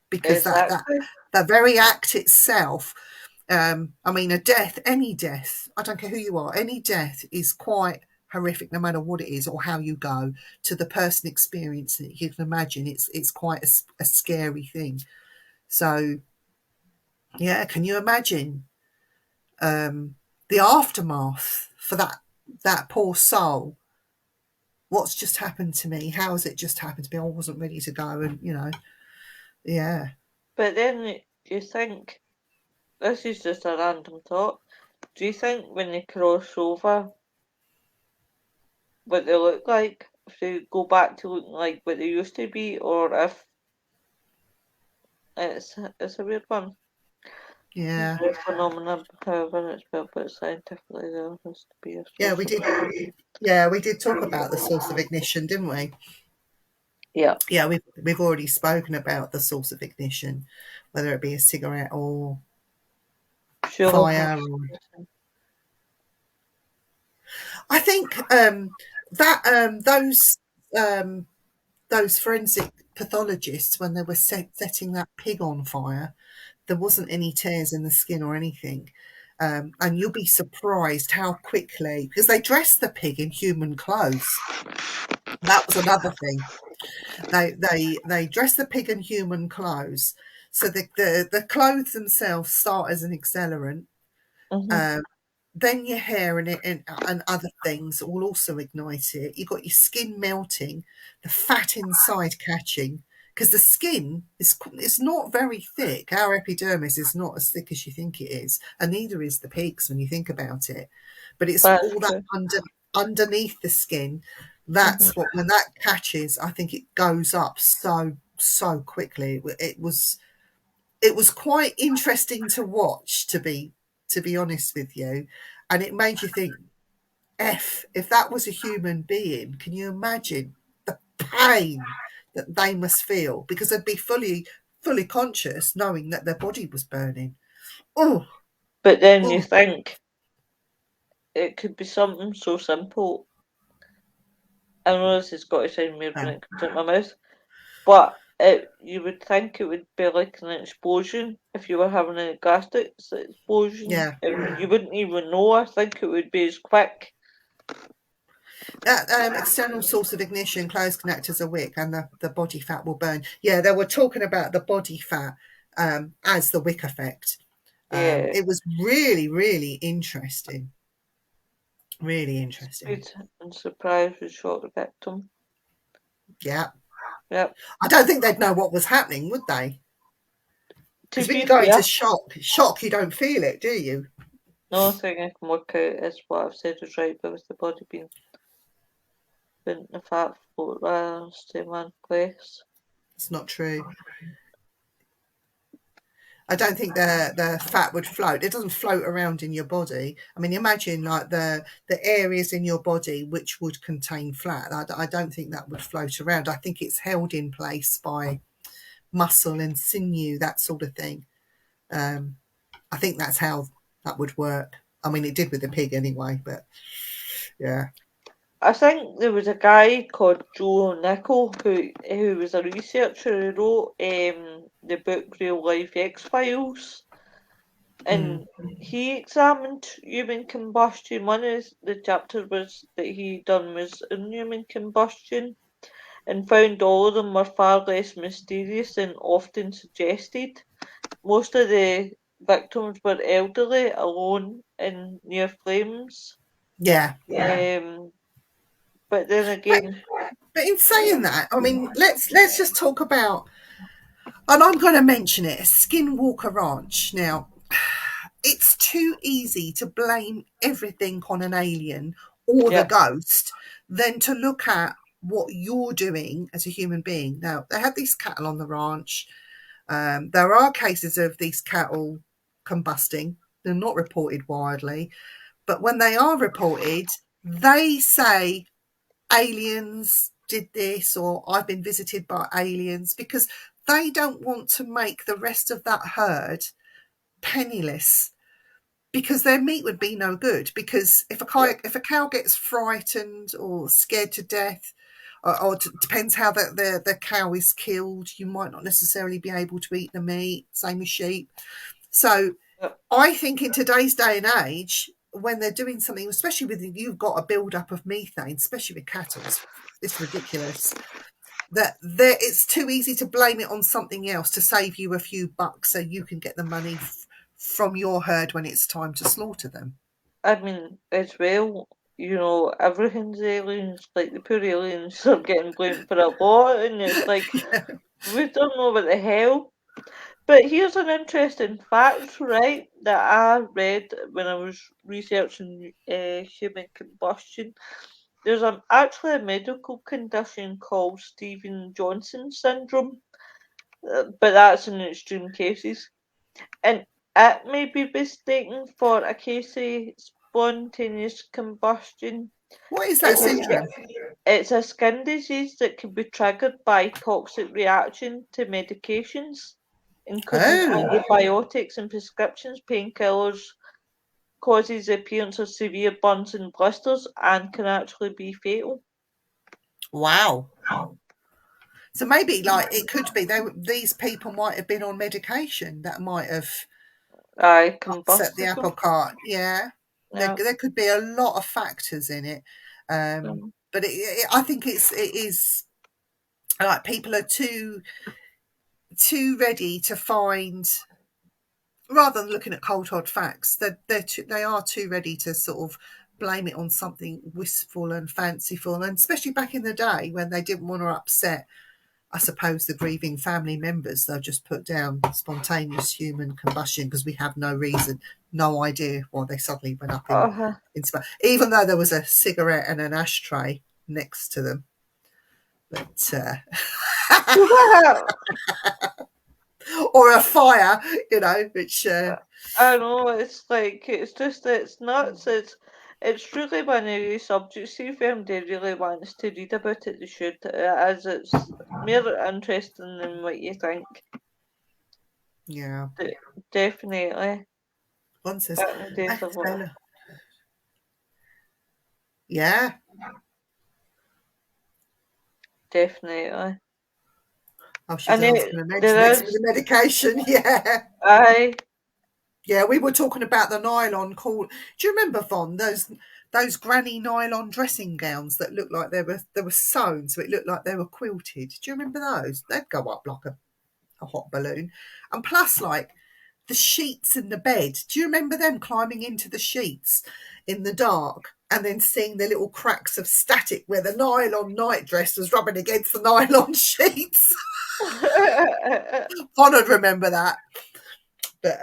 Because Exactly. that very act itself, I mean, any death, I don't care who you are, any death is quite horrific, no matter what it is or how you go. To the person experiencing it, you can imagine it's quite a scary thing. So, yeah, can you imagine the aftermath for that poor soul? What's just happened to me? How has it just happened to me? I wasn't ready to go, and yeah. But then, do you think, this is just a random thought, do you think when they cross over, what they look like, if they go back to looking like what they used to be, or if it's a weird one. Yeah. The phenomenon, however it's built, but scientifically there has to be a source. We did talk about the source of ignition, didn't we? Yeah. Yeah, we've already spoken about the source of ignition, whether it be a cigarette or Sure. fire. I think those forensic pathologists, when they were setting that pig on fire, there wasn't any tears in the skin or anything. And you'll be surprised how quickly, because they dressed the pig in human clothes. That was another thing. They dress the pig in human clothes, so the clothes themselves start as an accelerant. Mm-hmm. Then your hair and other things will also ignite it. You've got your skin melting, the fat inside catching, because the skin is not very thick. Our epidermis is not as thick as you think it is, and neither is the pig's when you think about it. But it's That's all that true. underneath the skin. That's what, when that catches, I think it goes up so quickly. It was quite interesting to watch, to be honest with you, and it made you think, if that was a human being, can you imagine the pain that they must feel, because they'd be fully conscious knowing that their body was burning. Oh, But then you think it could be something so simple. I know this has got to sound weird when it comes out my mouth, but you would think it would be like an explosion if you were having a gas explosion. Yeah. You wouldn't even know. I think it would be as quick. That external source of ignition, close connect as a wick, and the body fat will burn. Yeah, they were talking about the body fat as the wick effect. Yeah. It was really, really interesting. Really interesting. And surprise would shock the victim. Yeah. Yep. I don't think they'd know what was happening, would they? Because when you go into shock, you don't feel it, do you? The only thing I can work out is what I've said is right, but with the body being in the fat float rather than stay in one place. It's not true. I don't think the fat would float. It doesn't float around in your body. I mean, imagine like the areas in your body which would contain fat. I don't think that would float around. I think it's held in place by muscle and sinew, that sort of thing. I think that's how that would work. I mean, it did with the pig anyway, but yeah. I think there was a guy called Joe Nickell who was a researcher who wrote the book Real Life X-Files. and he examined human combustion. One of the chapters was that he done was in human combustion, and found all of them were far less mysterious than often suggested. Most of the victims were elderly, alone, and near flames. Yeah. But then again, But in saying that, I mean, let's just talk about, and I'm going to mention it, Skinwalker Ranch. Now, it's too easy to blame everything on an alien or the yeah, ghost than to look at what you're doing as a human being. Now, they had these cattle on the ranch. There are cases of these cattle combusting. They're not reported widely, but when they are reported, they say aliens did this or I've been visited by aliens, because they don't want to make the rest of that herd penniless, because their meat would be no good. Because if a cow gets frightened or scared to death, or depends how the cow is killed, you might not necessarily be able to eat the meat. Same with sheep. So yeah. I think in today's day and age, when they're doing something, especially with, you've got a build-up of methane, especially with cattle, it's ridiculous. That it's too easy to blame it on something else to save you a few bucks so you can get the money from your herd when it's time to slaughter them. I mean, as well, everything's aliens. Like the poor aliens are getting blamed for a lot, and it's like we don't know what the hell. But here's an interesting fact, right, that I read when I was researching human combustion. There's actually a medical condition called Steven Johnson syndrome, but that's in extreme cases. And it may be mistaken for a case of spontaneous combustion. What is that It's a, syndrome? it's a skin disease that can be triggered by toxic reaction to medications, including Oh, antibiotics and prescriptions, painkillers, causes the appearance of severe burns and blisters, and can actually be fatal. wow. So maybe like it could be these people might have been on medication that might have I upset the combusted them. apple cart. Yeah, Yeah. there could be a lot of factors in it, Um, but I think it is like people are too ready to find, rather than looking at cold hard facts, they are too ready to sort of blame it on something wistful and fanciful, and especially back in the day when they didn't want to upset, I suppose, the grieving family members, they'll just put down spontaneous human combustion because we have no reason, no idea why they suddenly went up uh, in smoke, even though there was a cigarette and an ashtray next to them. But or a fire, which I know, it's like, it's just, it's nuts. It's really one of these subjects. See if anybody really wants to read about it, they should, as it's more interesting than what you think. yeah. Definitely. One says, Back in the days of what? yeah. Definitely. Oh, she's And asking the next there for is, the medication. Yeah. I, Yeah, we were talking about the nylon cord. Do you remember, Von, those granny nylon dressing gowns that looked like they were sewn, so it looked like they were quilted? Do you remember those? They'd go up like a hot balloon. And plus, like the sheets in the bed. Do you remember them climbing into the sheets in the dark and then seeing the little cracks of static where the nylon nightdress was rubbing against the nylon sheets? Von would remember that. But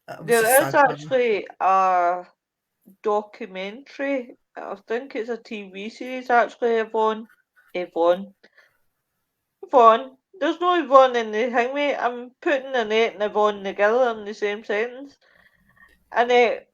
that was just there is so funny. actually a documentary. I think it's a TV series actually, Yvonne. Yvonne. There's no Yvonne in the thing, mate. I'm putting Annette and Yvonne together in the same sentence. Annette,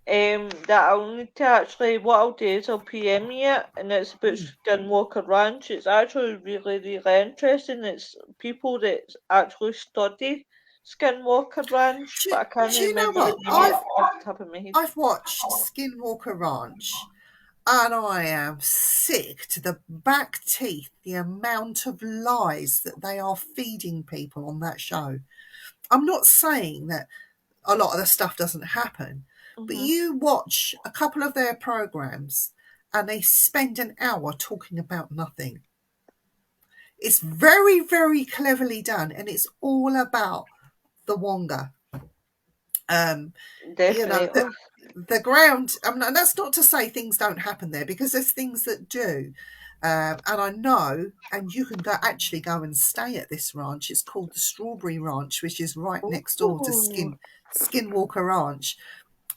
that I'll need to actually, what I'll do is I'll PM you it, and it's about Skinwalker Ranch. It's actually really, really interesting. It's people that actually study Skinwalker Ranch, but I can't Do you know remember the what? name of it off the top of my head. I've watched Skinwalker Ranch, and I am sick to the back teeth the amount of lies that they are feeding people on that show. I'm not saying that a lot of the stuff doesn't happen, but Mhm. you watch a couple of their programs and they spend an hour talking about nothing. It's very, very cleverly done, and it's all about the Wonga. Um, you know, Definitely. the ground. I mean, and that's not to say things don't happen there, because there's things that do. And I know, and you can actually go and stay at this ranch. It's called the Strawberry Ranch, which is right next door to Ooh. Skinwalker Ranch.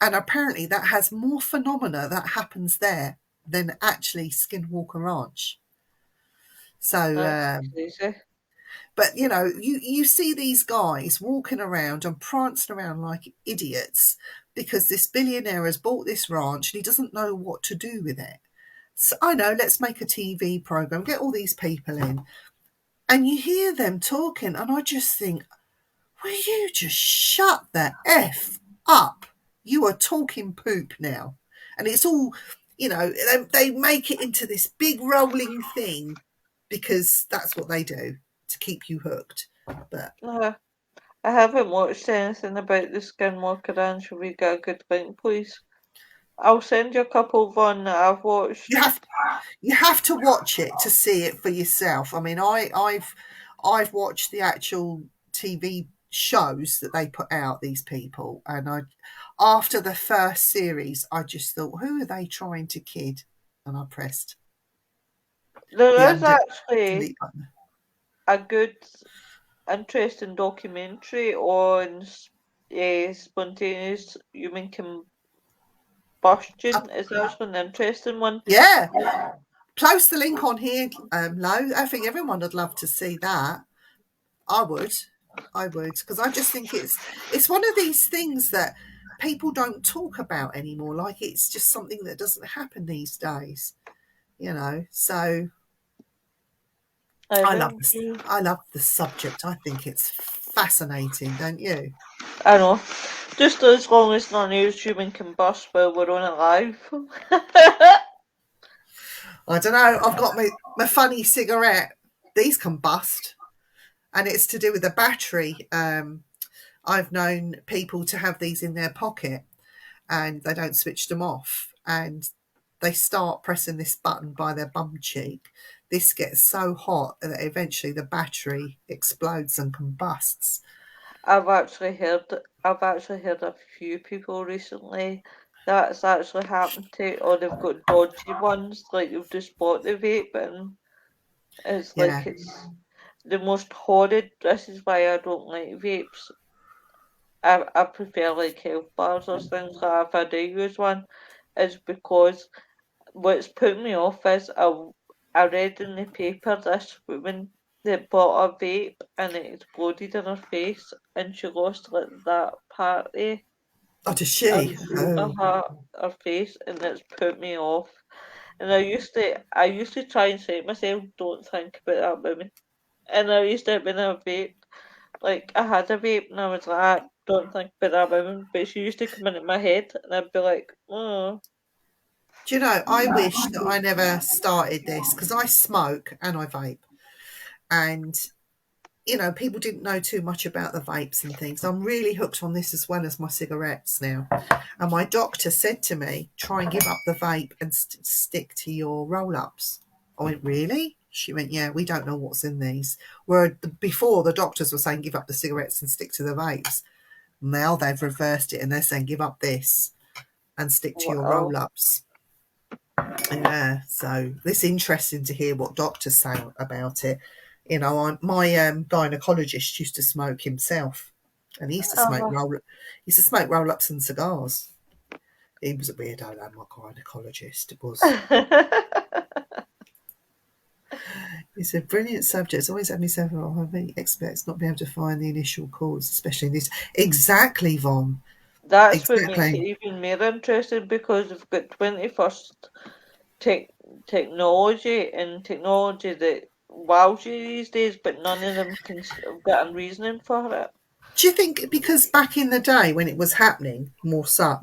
And apparently that has more phenomena that happens there than actually Skinwalker Ranch. So, That's crazy. but you see these guys walking around and prancing around like idiots because this billionaire has bought this ranch and he doesn't know what to do with it. So I know, let's make a TV program, get all these people in, and you hear them talking, and I just think, will you just shut the F up? You are talking poop now. And it's all, they make it into this big rolling thing because that's what they do to keep you hooked. But Uh, I haven't watched anything about the Skinwalker Ranch. Will we get a good link, please? I'll send you a couple of one that I've you watched. have you have to watch it to see it for yourself. I mean, I've watched the actual TV shows that they put out, these people, and after the first series I just thought, who are they trying to kid? And I pressed the There is actually delete button. a good, interesting documentary on spontaneous human combustion. Is actually an interesting one. Yeah, post the link on here, Lo. I think everyone would love to see that. I would. I would, because I just think it's one of these things that people don't talk about anymore. Like, it's just something that doesn't happen these days, So I I love think this. I love the subject. I think it's fascinating, don't you? I know. Just as long as none of us human combust while we're on it live. I don't know. I've got my funny cigarette. These combust, and it's to do with the battery. I've known people to have these in their pocket and they don't switch them off, and they start pressing this button by their bum cheek. This gets so hot that eventually the battery explodes and combusts. I've actually heard a few people recently that's actually happened to, or they've got dodgy ones, like they've just bought the vape and it's Yeah, like it's the most horrid. This is why I don't like vapes. I prefer like health bars or things like that. If I do use one, is because what's put me off is I read in the paper this woman that bought a vape and it exploded in her face and she lost like that part there oh, does she? of Oh, her face and it's put me off. And I used to try and say to myself, don't think about that woman. And I used to have been a vape. Like I had a vape and I was like, "Ah, don't think about that woman." But she used to come into my head and I'd be like, oh. do you know, I wish that I never started this, because I smoke and I vape, and people didn't know too much about the vapes and things. I'm really hooked on this as well as my cigarettes now. And my doctor said to me, try and give up the vape and stick to your roll ups. I went, really? She went, yeah, we don't know what's in these. Where before the doctors were saying, give up the cigarettes and stick to the vapes. Now they've reversed it and they're saying, give up this and stick to your roll Wow. ups. Yeah, so it's interesting to hear what doctors say about it. My gynecologist used to smoke himself, and he Uh, used to smoke roll ups and cigars. He was a weirdo, though, my gynecologist. It was. It's a brilliant subject. It's always had me saying, "Oh, I really expect not be able to find the initial cause, especially in this." Exactly, Von. That's what makes it Exactly. even more interesting because we've got 21st tech technology and technology that wows you these days, but none of them can have got a reasoning for it. Do you think because back in the day when it was happening, more so,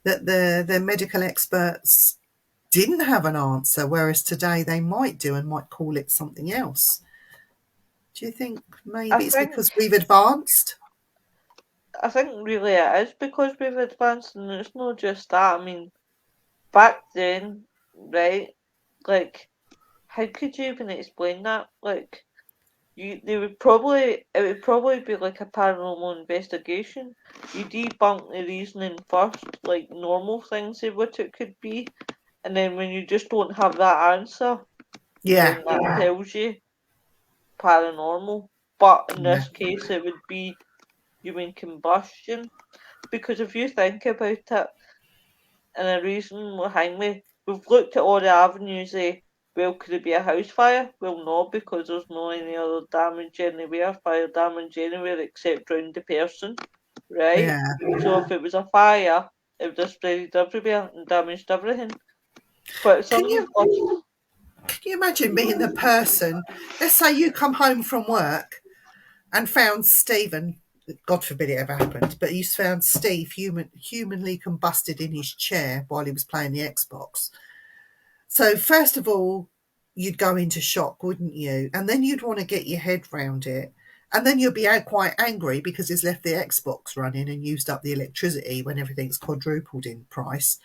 that the medical experts didn't have an answer, whereas today they might do and might call it something else? Do you think I maybe it's think because we've advanced? I think really it is because we've advanced, and it's not just that. I mean, back then, right? Like, how could you even explain that? Like, they would probably it would probably be like a paranormal investigation. You debunk the reasoning first, like normal things of what it could be, and then when you just don't have that answer, Yeah, then that tells you paranormal. But in yeah, this case, it would be human combustion. Because if you think about it, and the reason behind me, we've looked at all the avenues. Well, could it be a house fire? Well, no, because there's no any other damage anywhere, fire damage anywhere except around the person, right? yeah. So if it was a fire, it would have spread everywhere and damaged everything. But if Can somebody you can you imagine being the person? Let's say you come home from work and found Stephen. God forbid it ever happened, but you found Steve humanly combusted in his chair while he was playing the Xbox. So first of all, you'd go into shock, wouldn't you? And then you'd want to get your head round it. And then you'll be out quite angry because he's left the Xbox running and used up the electricity when everything's quadrupled in price.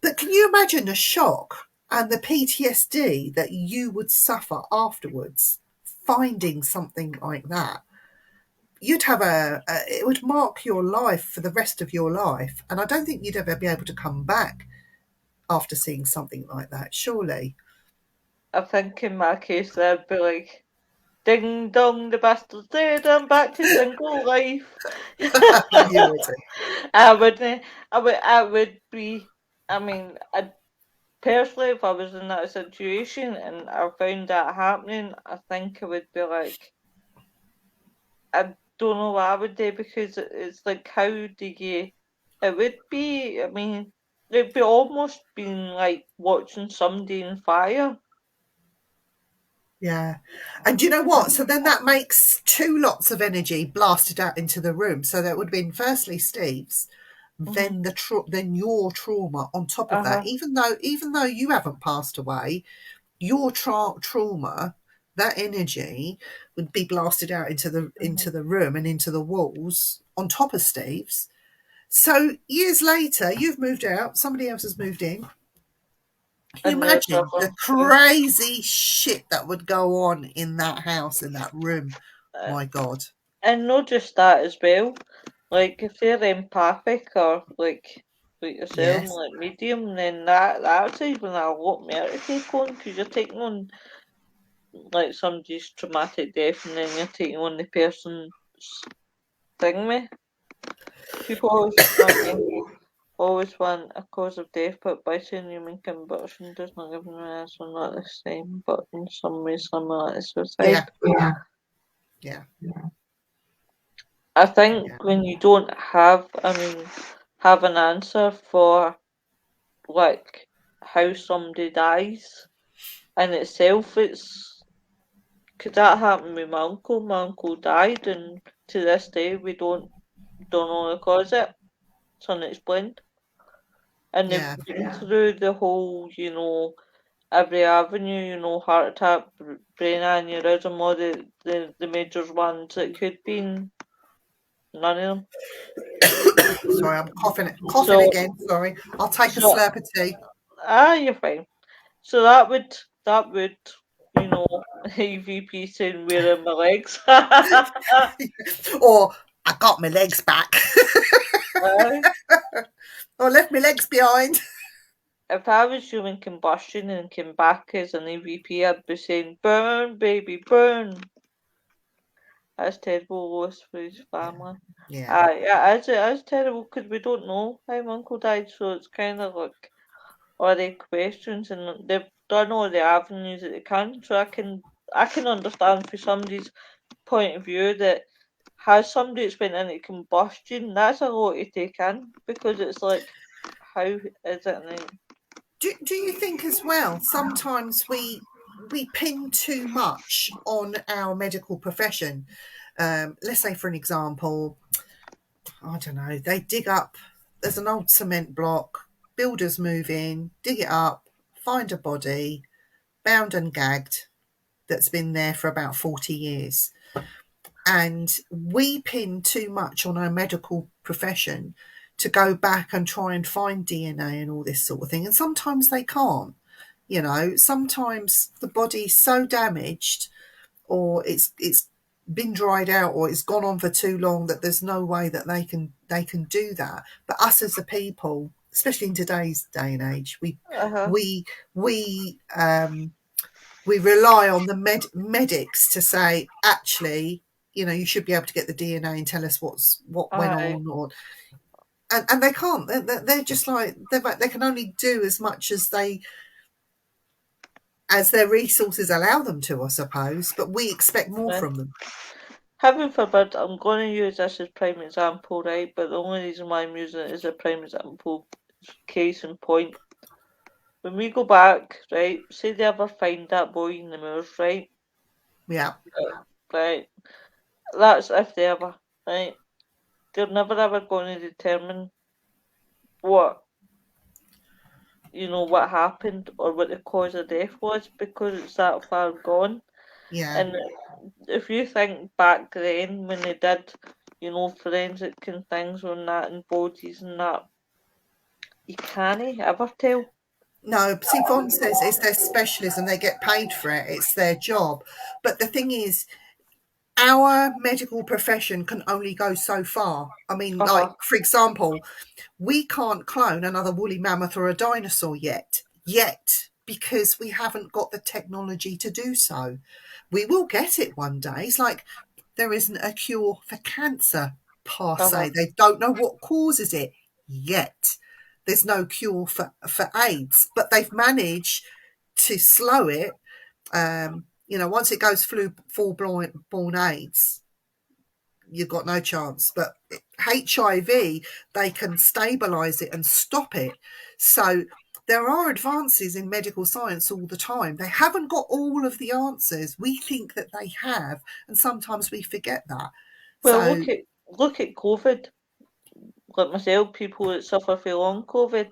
But can you imagine the shock and the PTSD that you would suffer afterwards finding something like that? You'd have it would mark your life for the rest of your life. And I don't think you'd ever be able to come back after seeing something like that, surely. I think in my case, they'd be like, ding dong, the bastard's dead, I'm back to single life. You would. I wouldn't, I would be, I mean, I personally, if I was in that situation and I found that happening, I think I would be like, I don't know what I would do because it's like, how do you? It would be, I mean, it'd be almost been like watching somebody in fire. Yeah. And do you know what? So then that makes two lots of energy blasted out into the room. So that would have been firstly Steve's, Hmm. then then your trauma on top of that. Uh-huh. Even though you haven't passed away, your trauma, that energy would be blasted out Hmm. into the room and into the walls on top of Steve's. So years later, you've moved out, somebody else has moved in. Can you And they're imagine the suffering too. crazy shit that would go on in that house, in that room? Uh, My God. and not just that as well. Like if they're empathic or like yourself, Yes. like medium, then that's even a lot more to take on because you're taking on like somebody's traumatic death and then you're taking on the person's thing me. People always want a cause of death, but by saying human combustion does not give an answer not the same, but in some ways similar to suicide. Yeah. Yeah. I think Yeah. when you don't have, I mean, have an answer for like how somebody dies in itself, it's could that happen with my uncle? My uncle died, and to this day we don't know the cause of it. It's unexplained, and they've Yeah. been through the whole, every avenue, heart attack, brain aneurysm, all the major ones that could be, none of them. Sorry, I'm coughing So, again. Sorry. I'll take a so slurp of tea. you're fine. So that would, you know, EVP saying where are my legs? Or I got my legs back. Aye. I left my legs behind. If I was doing combustion and came back as an EVP, I'd be saying, burn, baby, burn. That's terrible loss for his Yeah. family. Yeah. Yeah, it's terrible because we don't know how my uncle died, so it's kind of like all the questions, and they've done all the avenues that they can. So I can understand for somebody's point of view that has somebody that's been into combustion, that's a lot to take in because it's like, how is it? And then, Do you think as well sometimes we pin too much on our medical profession? Let's say for an example, I don't know, they dig up, there's an old cement block, builders move in, dig it up, find a body, bound and gagged. that's been there for about 40 years. And we pin too much on our medical profession to go back and try and find DNA and all this sort of thing. And sometimes they can't. Sometimes the body's so damaged, or it's been dried out, or it's gone on for too long, that there's no way that they can do that. But us as a people, especially in today's day and age, we rely on the medics to say, actually, you should be able to get the DNA and tell us what went on, and they can't. They're just like, they can only do as much as their resources allow them to, I suppose. But we expect more from them. Heaven forbid, I'm going to use this as prime example, right? But the only reason why I'm using it as a prime example, case in point. When we go back, right, say they ever find that boy in the moors, right? Yeah. Right. That's if they ever, right? They're never ever going to determine what happened or what the cause of death was, because it's that far gone. Yeah. And if you think back then when they did, forensic and things on that and bodies and that, you can't ever tell. No, see, Von says it's their specialism. They get paid for it. It's their job. But the thing is, our medical profession can only go so far. I mean, like, for example, we can't clone another woolly mammoth or a dinosaur yet, because we haven't got the technology to do so. We will get it one day. It's like there isn't a cure for cancer, per se. They don't know what causes it yet. There's no cure for AIDS, but they've managed to slow it. Once it goes full-born AIDS, you've got no chance. But HIV, they can stabilise it and stop it. So there are advances in medical science all the time. They haven't got all of the answers. We think that they have, and sometimes we forget that. Well, look at COVID. Like myself, people that suffer from long COVID,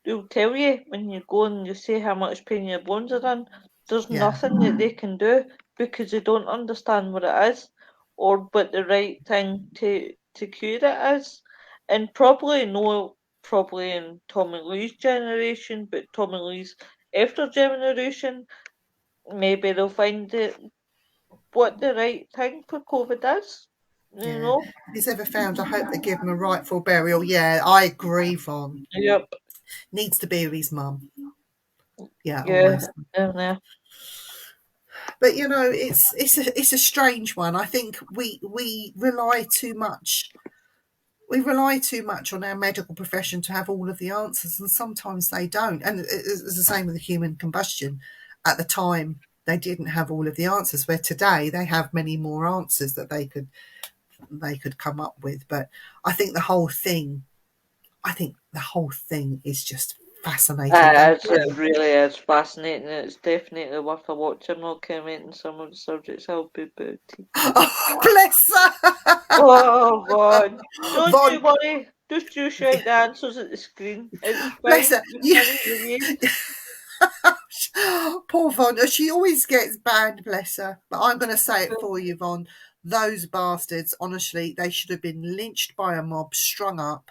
they'll tell you when you go and you say how much pain your bones are in, there's nothing that they can do because they don't understand what it is or what the right thing to cure it is. And probably in Tommy Lee's generation, but Tommy Lee's after generation, maybe they'll find what the right thing for COVID is. If he's ever found, I hope they give him a rightful burial. Yeah, I agree, Von. Yep. Needs to bury his mum. Yeah. Yeah. But it's a strange one. I think we rely too much. We rely too much on our medical profession to have all of the answers, and sometimes they don't. And it's the same with the human combustion. At the time, they didn't have all of the answers, where today they have many more answers that they could come up with. But I think the whole thing is just fascinating. It really is fascinating. It's definitely worth a watch. I'm not commenting some of the subjects I'll be booty. Oh, bless her! Oh, God. Don't you worry. Just you shout the answers at the screen. Bless her. Poor Von. She always gets banned, bless her. But I'm going to say it for you, Von. Those bastards, honestly, they should have been lynched by a mob, strung up,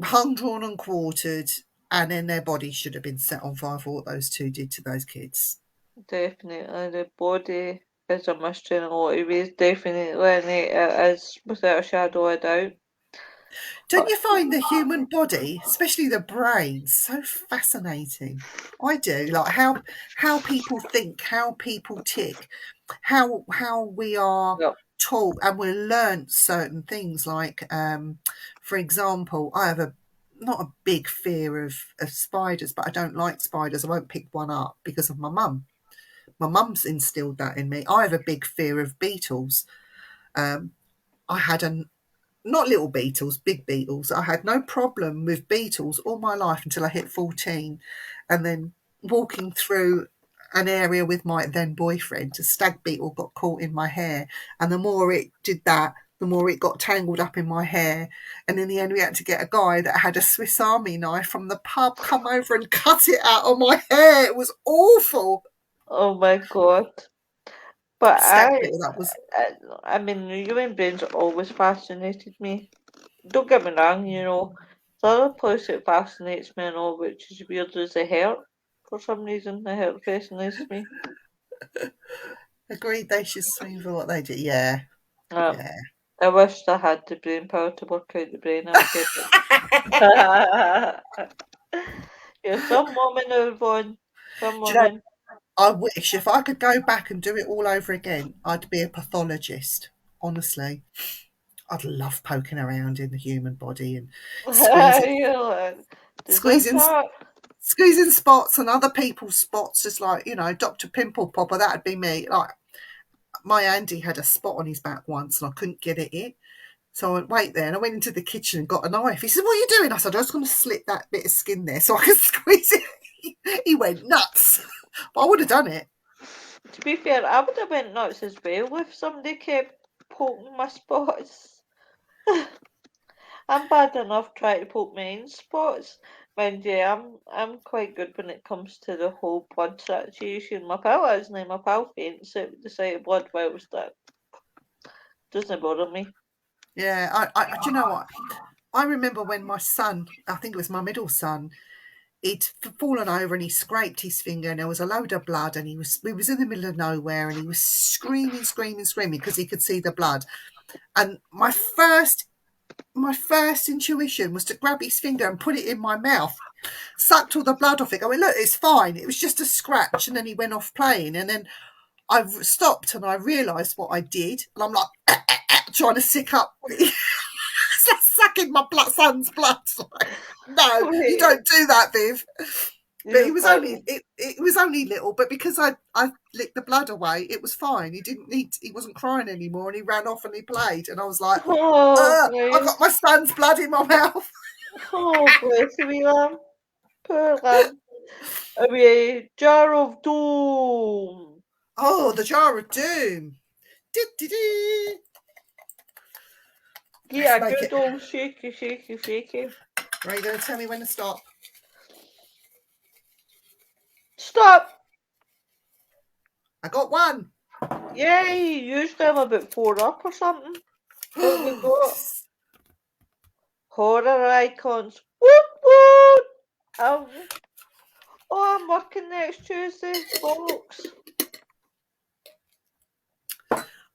hung, drawn and quartered, and then their bodies should have been set on fire for what those two did to those kids. Definitely. The body is a mystery in a lot of ways. Definitely. And it is without a shadow of a doubt. Don't you find the human body, especially the brain, so fascinating? I do. Like how people think, how people tick, how we are taught, and we learn certain things. Like, for example, I have not a big fear of spiders, but I don't like spiders. I won't pick one up because of my mum. My mum's instilled that in me. I have a big fear of beetles. I had not little beetles, big beetles. I had no problem with beetles all my life until I hit 14. And then walking through an area with my then boyfriend, a stag beetle got caught in my hair. And the more it did that, the more it got tangled up in my hair. And in the end, we had to get a guy that had a Swiss Army knife from the pub come over and cut it out of my hair. It was awful. Oh my God. But Skeptical that was. I mean, human brains always fascinated me. Don't get me wrong, the other place that fascinates me and all, which is weird, is the heart. For some reason, the heart fascinates me. Agreed they should swing for what they do. Yeah, Um, yeah. I wish I had the brain power to work out the brain. I'm kidding. You're some woman, Yvonne. Some Do you know, woman. I wish if I could go back and do it all over again, I'd be a pathologist. Honestly, I'd love poking around in the human body and squeezing, You're like, does this squeezing, hurt? squeezing spots and other people's spots, just like Dr. Pimple Popper. That'd be me. Like my Andy had a spot on his back once, and I couldn't get it in. So I went, wait there, and I went into the kitchen and got a knife. He said, "What are you doing?" I said, "I was going to slit that bit of skin there so I could squeeze it." He went nuts, but I would have done it. To be fair, I would have went nuts as well if somebody kept poking my spots. I'm bad enough trying to poke my own spots. Mind you, I'm quite good when it comes to the whole blood situation. My pal isn't. My pal faints at the sight of blood whilst that doesn't bother me. Yeah, do you know what? I remember when my son, I think it was my middle son, he'd fallen over and he scraped his finger and there was a load of blood and we was in the middle of nowhere and he was screaming, screaming, screaming because he could see the blood. And my first intuition was to grab his finger and put it in my mouth, sucked all the blood off it. I went, look, it's fine. It was just a scratch. And then he went off playing. And then I stopped and I realised what I did. And I'm like, trying to sick up, sucking my son's blood. Like, no, you Wait, don't do that, Viv. But you're it was funny. only it was only little, but because I licked the blood away, it was fine. He wasn't crying anymore, and he ran off and he played. And I was like, Oh, I got my bless. son's blood in my mouth. Oh, bless me, lamb. Poor lamb. I mean, Jar of Doom. Oh, the jar of doom. Do. Let's Yeah, make good it. old shaky, shaky, shaky. Are you going to tell me when to stop? Stop! I got one. Yay! Usually I'm about 4 up or something. What we got? Horror icons. Woot woot! Um, oh, I'm working next Tuesday. Bollocks.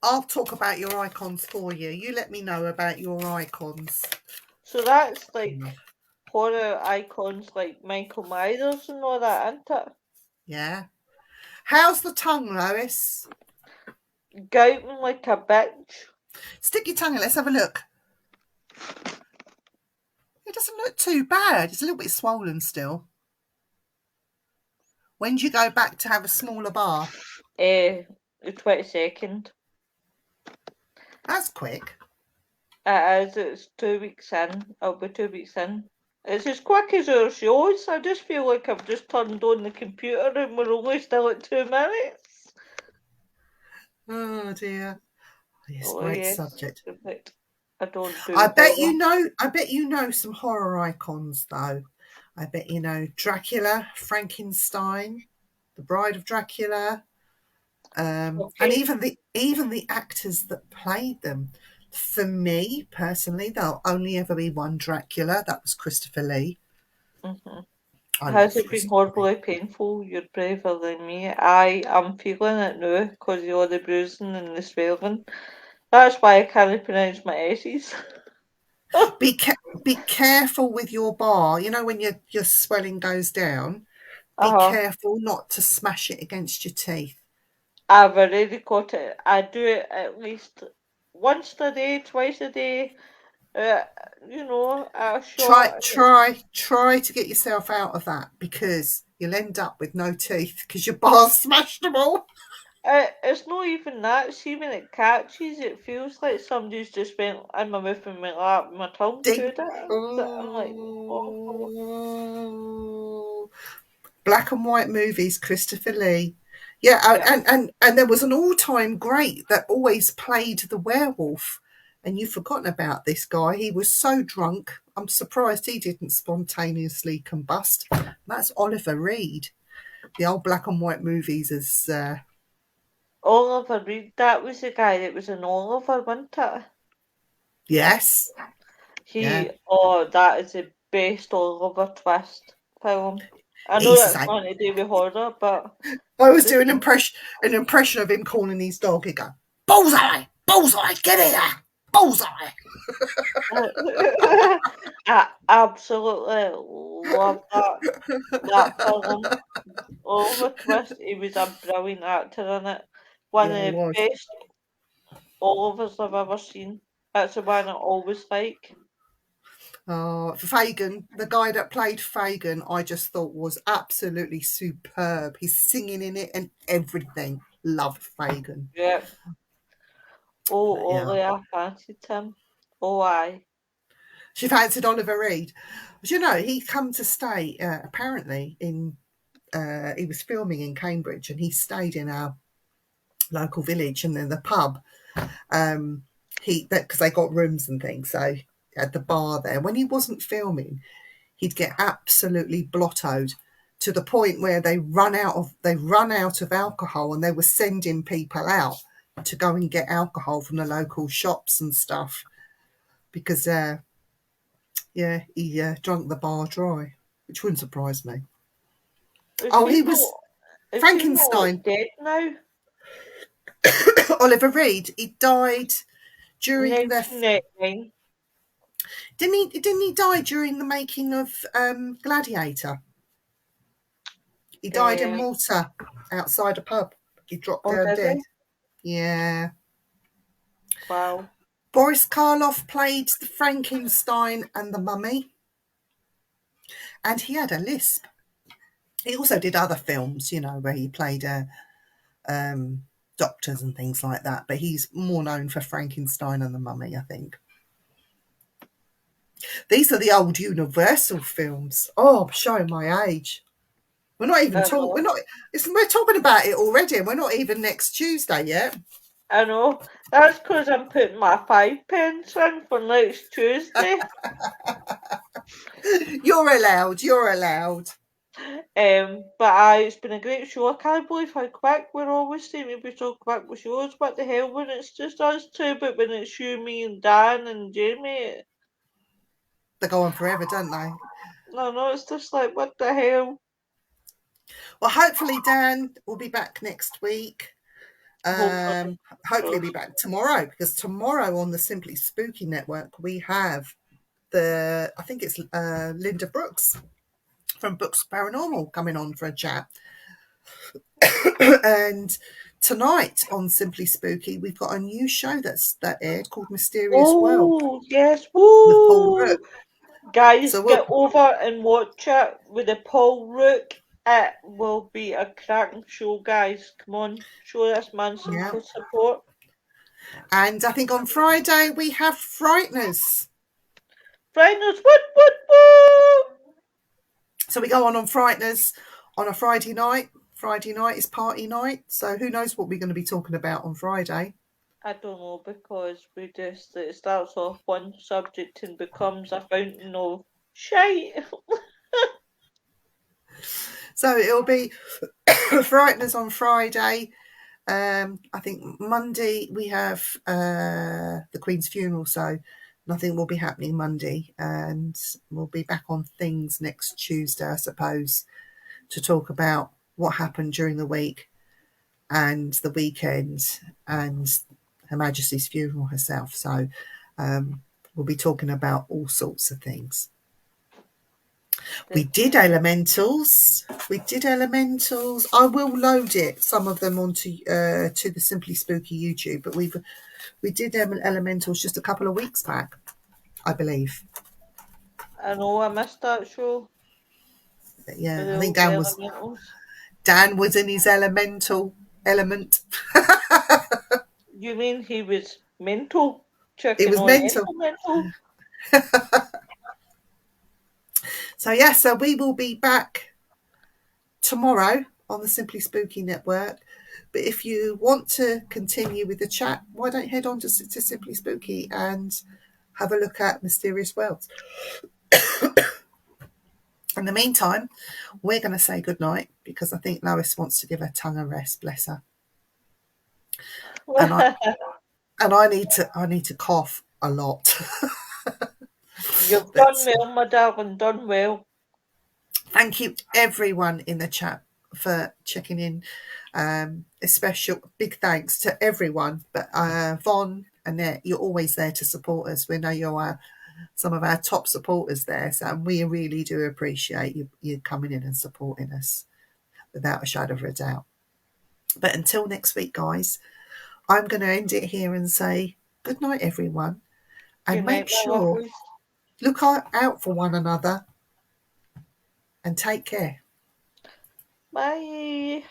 I'll talk about your icons for you. You let me know about your icons. So that's like horror icons like Michael Myers and all that, isn't it? Yeah. How's the tongue, Lois? Gouting like a bitch. Stick your tongue in. Let's have a look. It doesn't look too bad. It's a little bit swollen still. When do you go back to have a smaller bar? The 22nd. That's quick. It is, it's 2 weeks in. I'll be 2 weeks in. It's as quick as our shows. I just feel like I've just turned on the computer and we're only still at 2 minutes. Oh dear. Yes, Oh great yes, subject. but I don't I do bet horror. you know. I bet you know some horror icons though. I bet you know Dracula, Frankenstein, The Bride of Dracula, and Okay. even the actors that played them. For me personally, there'll only ever be one Dracula. That was Christopher Lee. hmm I Has love it been Christopher Lee. horribly painful? You're braver than me. I am feeling it now because of all the bruising and the swelling. That's why I can't pronounce my S's. Be be careful with your bar. You know when your swelling goes down. Be Uh-huh. careful not to smash it against your teeth. I've already got it. I do it at least once a day, twice a day. Uh, a Try shot. try try to get yourself out of that because you'll end up with no teeth because your bar's smashed them all. It's not even that. See, when it catches, it feels like somebody's just went in my mouth and my lap, my tongue Ding. chewed it. I'm like, awful. Ooh. Black and white movies, Christopher Lee. Yeah, Yeah. and there was an all-time great that always played the werewolf. And you've forgotten about this guy. He was so drunk. I'm surprised he didn't spontaneously combust. That's Oliver Reed. the old black and white movies as Oliver Reed, that was the guy that was in Oliver, wasn't it? yes, yeah. That is the best Oliver Twist film. I know He's the that's same. nothing to do with horror, but I was this doing an impression of him calling his dog. He'd go, "Bullseye, bullseye, get here, bullseye." I absolutely love that film. Oliver Twist, he was a brilliant actor in it. One Yeah, of he the was. best Olivers I've ever seen. That's the one I always like. Fagin, the guy that played Fagin, I just thought was absolutely superb. He's singing in it and everything. Loved Fagin. Yeah. Oh, But yeah, Ollie, I fancied him. Oh, aye. she fancied Oliver Reed. But you know, he come to stay apparently in. He was filming in Cambridge, and he stayed in our local village and in the pub. Because they got rooms and things, so at the bar there. When he wasn't filming, he'd get absolutely blottoed to the point where they run out of alcohol, and they were sending people out to go and get alcohol from the local shops and stuff because he drunk the bar dry, which wouldn't surprise me. He was Is he Frankenstein. not dead now? Oliver Reed. He died during the 1999. didn't he die during the making of Gladiator? He died in Malta outside a pub. He dropped down dead. Yeah. Wow. Boris Karloff played the Frankenstein and the Mummy, and he had a lisp. He also did other films, you know, where he played doctors and things like that, but he's more known for Frankenstein and the Mummy, I think. These are the old Universal films. Oh, I'm showing my age. We're not even talking. We're talking about it already, and we're not even next Tuesday yet. I know. That's because I'm putting my 5 pence in for next Tuesday. You're allowed. You're allowed. But it's been a great show. I can't believe how quick we're always seem to be so quick with shows. What the hell when it's just us two, but when it's you, me, and Dan and Jamie, They go on forever, don't they? no, it's just like what the hell. Well, hopefully Dan will be back next week. Hopefully be back tomorrow, because tomorrow on the Simply Spooky Network we have I think it's Linda Brooks from Books Paranormal coming on for a chat. And tonight on Simply Spooky we've got a new show that aired called Mysterious World. Oh yes, woo! With Paul Rook. Guys, get over and watch it with the Paul Rook. It will be a cracking show, guys. Come on, show this man some full support. And I think on Friday we have Frighteners. Frighteners, what? So we go on Frighteners on a Friday night. Friday night is party night. So who knows what we're going to be talking about on Friday? I don't know, because it starts off one subject and becomes a fountain of shite. So it'll be Frighteners on Friday. I think Monday we have the Queen's funeral, so nothing will be happening Monday, and we'll be back on things next Tuesday, I suppose, to talk about what happened during the week and the weekend and Her Majesty's funeral herself. So we'll be talking about all sorts of things. We did elementals. I will load some of them onto to the Simply Spooky YouTube, but we did elementals just a couple of weeks back, I believe. I know, I missed that show. But yeah, I think Dan was in his element. You mean he was mental? He was mental. So we will be back tomorrow on the Simply Spooky Network. But if you want to continue with the chat, why don't you head on to Simply Spooky and have a look at Mysterious Worlds. In the meantime, we're going to say goodnight because I think Lois wants to give her tongue a rest, bless her. And I need to cough a lot. You've done well, my darling, done well. Thank you everyone in the chat for checking in. A special big thanks to everyone. But Von, Annette, you're always there to support us. We know you're some of our top supporters there, so we really do appreciate you coming in and supporting us without a shadow of a doubt. But until next week, guys, I'm going to end it here and say good night, everyone, and Good make night, my sure lovelies. look out for one another and take care. Bye.